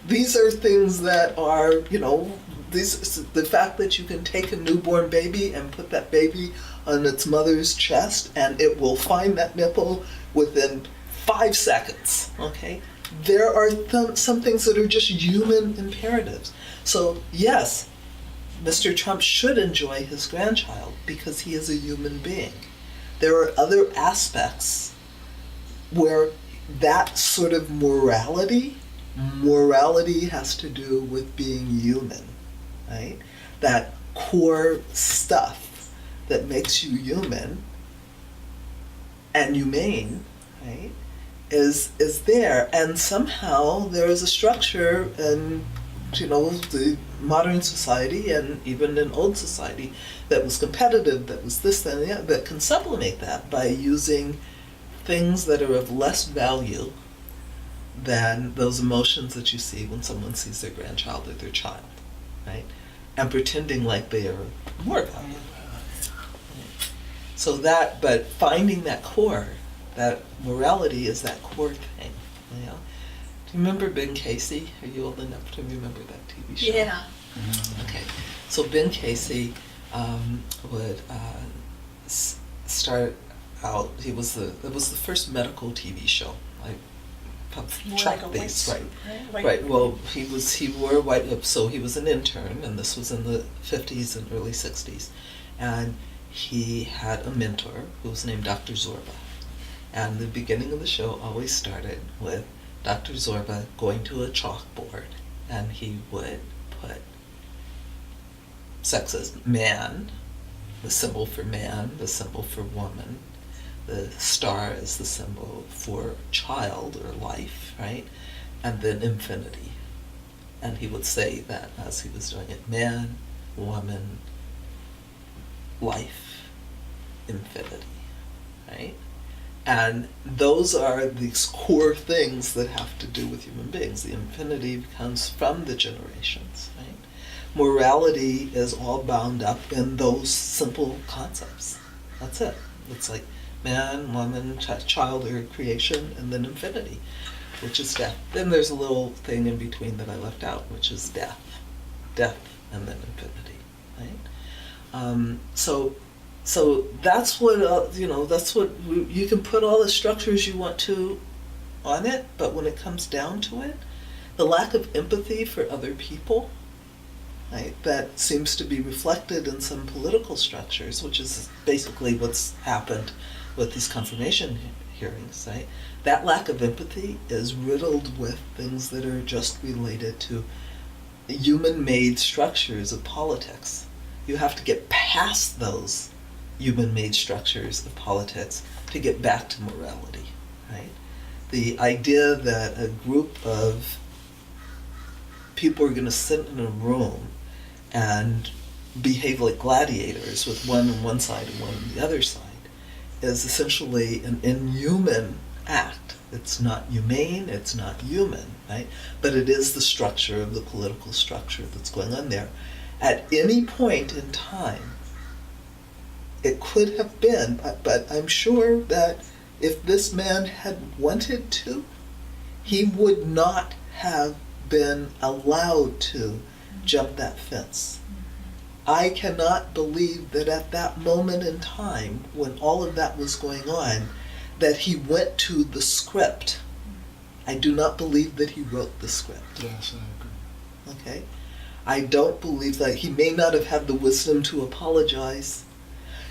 B: These are things that are, the fact that you can take a newborn baby and put that baby on its mother's chest and it will find that nipple within 5 seconds, okay? there are some things that are just human imperatives. So yes, Mr. Trump should enjoy his grandchild because he is a human being. There are other aspects where that sort of morality has to do with being human, right? That core stuff that makes you human and humane, right, is there. And somehow there is a structure in, the modern society and even in old society that was competitive, that was this, that, and the other, that can sublimate that by using things that are of less value than those emotions that you see when someone sees their grandchild or their child, right? And pretending like they are more valuable. So that, but finding that core, that morality is that core thing, Do you remember Ben Casey? Are you old enough to remember that TV show?
C: Yeah.
B: Okay. So Ben Casey would start out. It was the first medical TV show, track based, right? Right. Well, he wore a white. So he was an intern, and this was in the 50s and early 60s, and he had a mentor who was named Dr. Zorba, and the beginning of the show always started with Dr. Zorba going to a chalkboard, and he would put sex as man, the symbol for man, the symbol for woman, the star as the symbol for child or life, right? And then infinity. And he would say that as he was doing it, man, woman, life, infinity, right? And those are these core things that have to do with human beings. The infinity comes from the generations, right? Morality is all bound up in those simple concepts. That's it. It's like man, woman, child, or creation, and then infinity, which is death. Then there's a little thing in between that I left out, which is death. Death and then infinity, right? So that's what, that's what, you can put all the structures you want to on it, but when it comes down to it, the lack of empathy for other people, right, that seems to be reflected in some political structures, which is basically what's happened with these confirmation hearings, right? That lack of empathy is riddled with things that are just related to human-made structures of politics. You have to get past those human-made structures of politics to get back to morality, right? The idea that a group of people are going to sit in a room and behave like gladiators with one on one side and one on the other side is essentially an inhuman act. It's not humane, it's not human, right? But it is the structure of the political structure that's going on there. At any point in time, it could have been, but I'm sure that if this man had wanted to, he would not have been allowed to jump that fence. I cannot believe that at that moment in time, when all of that was going on, that he went to the script. I do not believe that he wrote the script.
A: Yes, I agree.
B: Okay? I don't believe that. He may not have had the wisdom to apologize.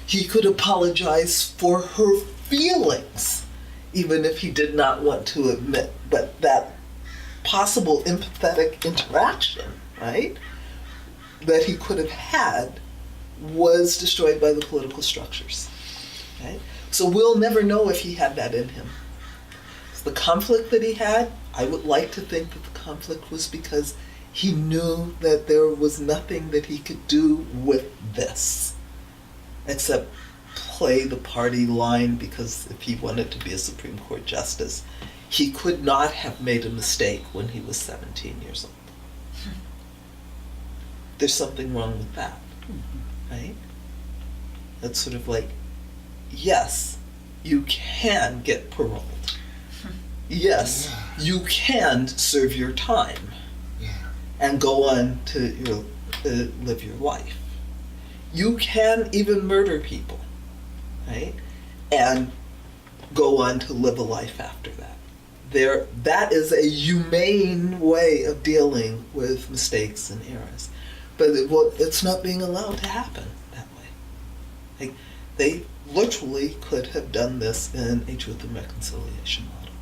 B: He could apologize for her feelings, even if he did not want to admit, but that possible empathetic interaction, right, that he could have had was destroyed by the political structures. Right? So we'll never know if he had that in him. So the conflict that he had, I would like to think that the conflict was because he knew that there was nothing that he could do with this except play the party line, because if he wanted to be a Supreme Court justice, he could not have made a mistake when he was 17 years old. There's something wrong with that, right? It's sort of like, yes, you can get paroled. Yes, you can serve your time and go on to live your life. You can even murder people, right? And go on to live a life after that. that is a humane way of dealing with mistakes and errors. But it's not being allowed to happen that way. Like, they literally could have done this in a truth and reconciliation model.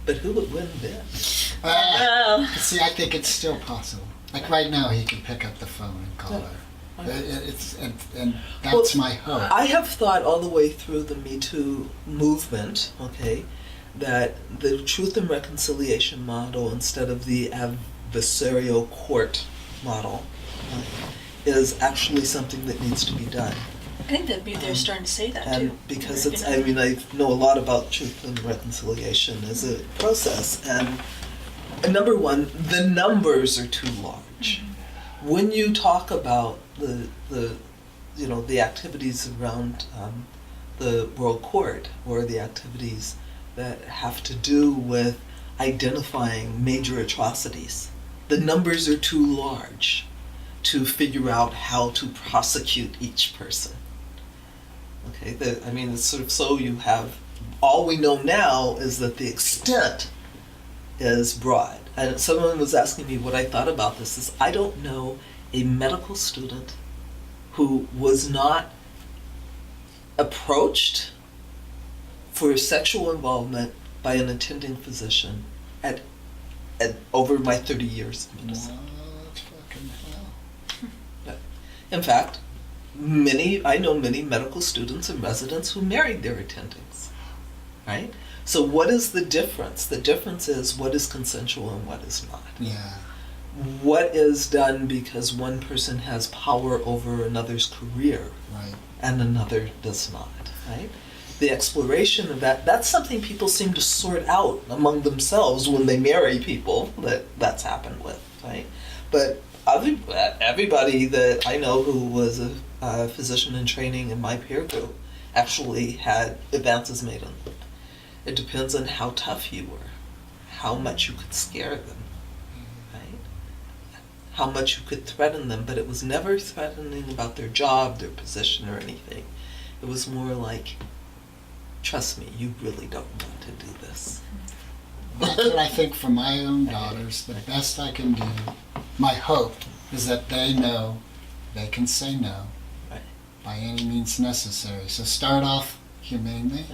B: But who would win then?
A: See, I think it's still possible. Like right now, he can pick up the phone and call her. And that's my hope.
B: I have thought all the way through the Me Too movement, okay, that the truth and reconciliation model, instead of the adversarial court model, is actually something that needs to be done.
C: I think that they're starting to say that
B: and
C: too.
B: Because it's, I mean, I know a lot about truth and reconciliation as a process, and number one, the numbers are too large. Mm-hmm. When you talk about the activities around the World Court, or the activities that have to do with identifying major atrocities, the numbers are too large to figure out how to prosecute each person. Okay, it's sort of, so you have, all we know now is that the extent is broad. And someone was asking me what I thought about this. Is I don't know a medical student who was not approached for sexual involvement by an attending physician at over my 30 years of medicine.
A: What fucking hell?
B: In fact, I know many medical students and residents who married their attendings, right? So what is the difference? The difference is what is consensual and what is not.
A: Yeah.
B: What is done because one person has power over another's career,
A: right,
B: and another does not, right? The exploration of that's something people seem to sort out among themselves when they marry people that's happened with, right? But everybody that I know who was a physician in training in my peer group actually had advances made on them. It depends on how tough you were, how much you could scare them, right? How much you could threaten them, but it was never threatening about their job, their position, or anything. It was more like, trust me, you really don't want to do this.
A: That's what I think for my own daughters, the best I can do, my hope is that they know they can say no,
B: right,
A: by any means necessary. So start off humanely,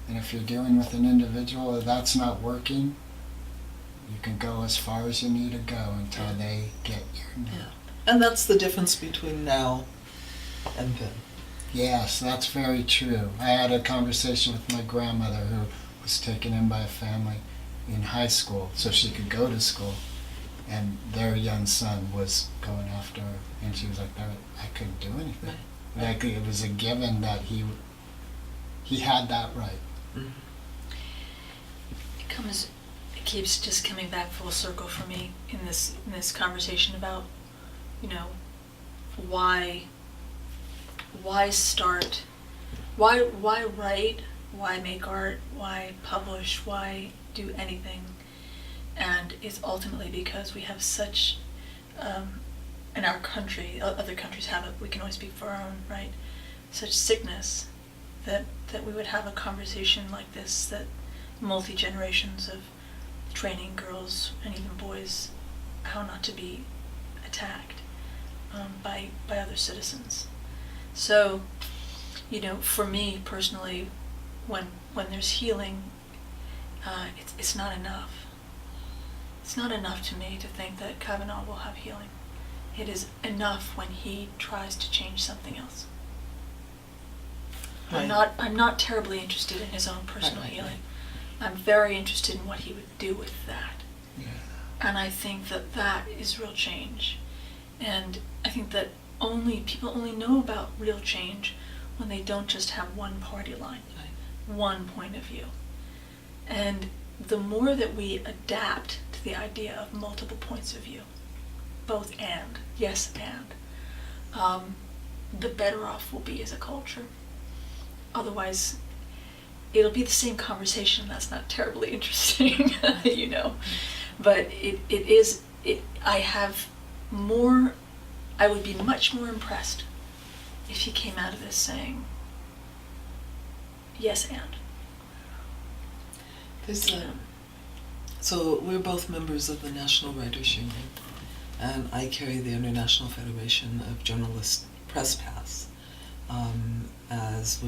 A: and if you're dealing with an individual that's not working, you can go as far as you need to go until they get your no.
B: Yeah. And that's the difference between now and then.
A: Yes, that's very true. I had a conversation with my grandmother who was taken in by a family in high school so she could go to school, and their young son was going after her, and she was like, I couldn't do anything. Like, it was a given that he had that right.
B: Mm-hmm.
C: It keeps just coming back full circle for me in this conversation about, why start, why write, why make art, why publish, why do anything. And it's ultimately because we have such, in our country, other countries have it, we can only speak for our own, right? Such sickness that we would have a conversation like this, that multi-generations of training girls and even boys how not to be attacked by other citizens. So, for me personally, when there's healing, it's not enough. It's not enough to me to think that Kavanaugh will have healing. It is enough when he tries to change something else.
B: Right.
C: I'm not terribly interested in his own personal healing. I'm very interested in what he would do with that.
A: Yeah.
C: And I think that is real change. And I think that people only know about real change when they don't just have one party line, one point of view. And the more that we adapt to the idea of multiple points of view, both and, yes and, the better off we'll be as a culture. Otherwise, it'll be the same conversation that's not terribly interesting, But I would be much more impressed if he came out of this saying, yes and.
B: So we're both members of the National Writers Union, and I carry the International Federation of Journalists Press Pass as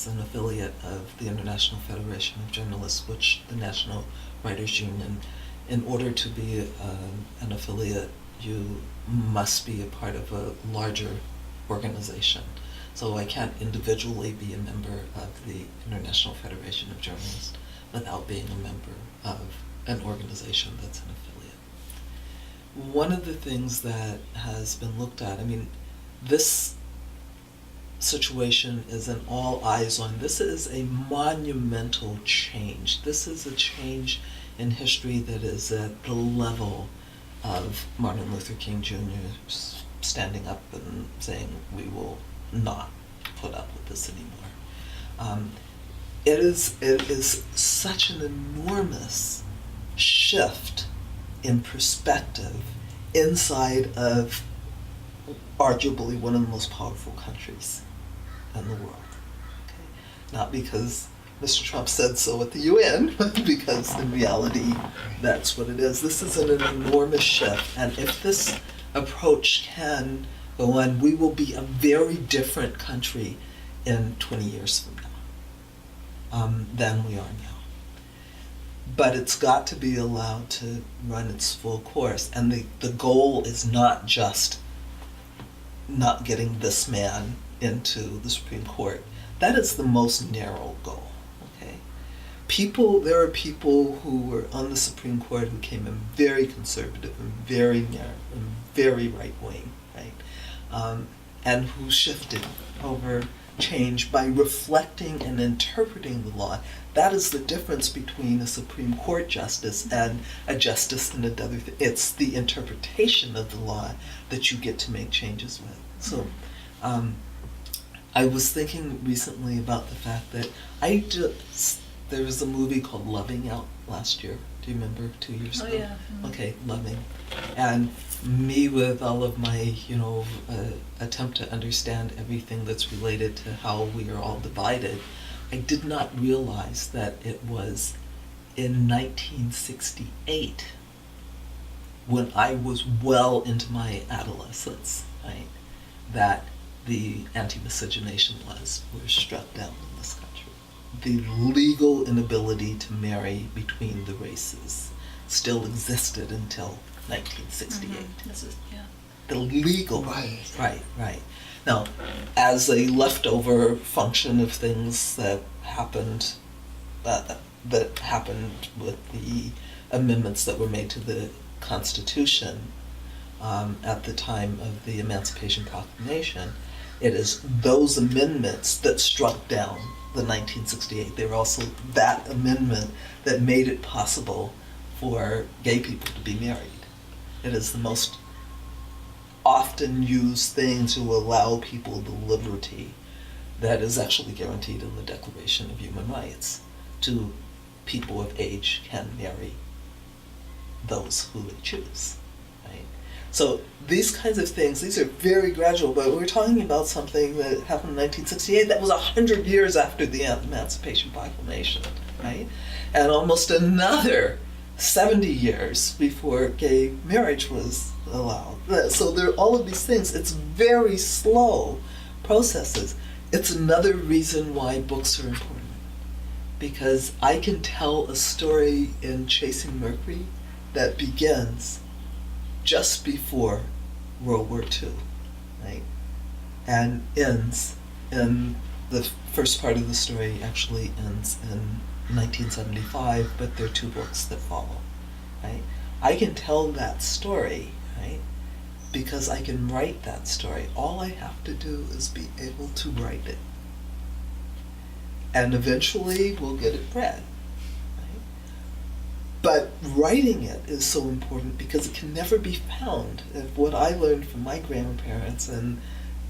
B: an affiliate of the International Federation of Journalists, which the National Writers Union, in order to be an affiliate, you must be a part of a larger organization. So I can't individually be a member of the International Federation of Journalists without being a member of an organization that's an affiliate. One of the things that has been looked at, I mean, this situation is an all eyes on. This is a monumental change. This is a change in history that is at the level of Martin Luther King Jr. standing up and saying, we will not put up with this anymore. It is such an enormous shift in perspective inside of arguably one of the most powerful countries in the world. Okay? Not because Mr. Trump said so at the UN, but because in reality that's what it is. This is an enormous shift, and if this approach can go on, we will be a very different country in 20 years from now than we are now. But it's got to be allowed to run its full course, and the goal is not just not getting this man into the Supreme Court. That is the most narrow goal. There are people who were on the Supreme Court who came in very conservative and very narrow and very right-wing, right? And who shifted over change by reflecting and interpreting the law. That is the difference between a Supreme Court justice and a justice in another thing. It's the interpretation of the law that you get to make changes with. So I was thinking recently about the fact that there was a movie called Loving out last year. Do you remember 2 years ago?
C: Oh, yeah.
B: Okay, Loving. And me with all of my, attempt to understand everything that's related to how we are all divided, I did not realize that it was in 1968, when I was well into my adolescence, right, that the anti-miscegenation laws were struck down in this country. The legal inability to marry between the races still existed until 1968.
C: Yeah.
B: The legal,
A: Right.
B: right. Now, as a leftover function of things that happened with the amendments that were made to the Constitution at the time of the Emancipation Proclamation, it is those amendments that struck down the 1968. They were also that amendment that made it possible for gay people to be married. It is the most often used thing to allow people the liberty that is actually guaranteed in the Declaration of Human Rights. To people of age can marry those who they choose, right? So these kinds of things, these are very gradual, but we're talking about something that happened in 1968 that was 100 years after the Emancipation Proclamation, right? And almost another 70 years before gay marriage was allowed. So there are all of these things. It's very slow processes. It's another reason why books are important. Because I can tell a story in Chasing Mercury that begins just before World War II, right? And ends in the first part of the story actually ends in 1975, but there are two books that follow, right? I can tell that story, right? Because I can write that story. All I have to do is be able to write it. And eventually we'll get it read. But writing it is so important because it can never be found. If what I learned from my grandparents and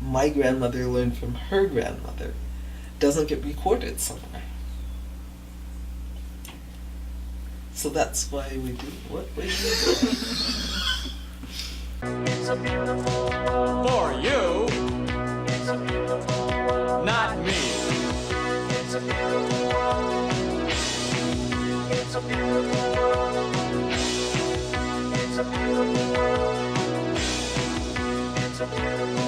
B: my grandmother learned from her grandmother doesn't get recorded somewhere. So that's why we do what we do.
D: It's a beautiful world for you. It's a beautiful world, not me. It's a beautiful world. is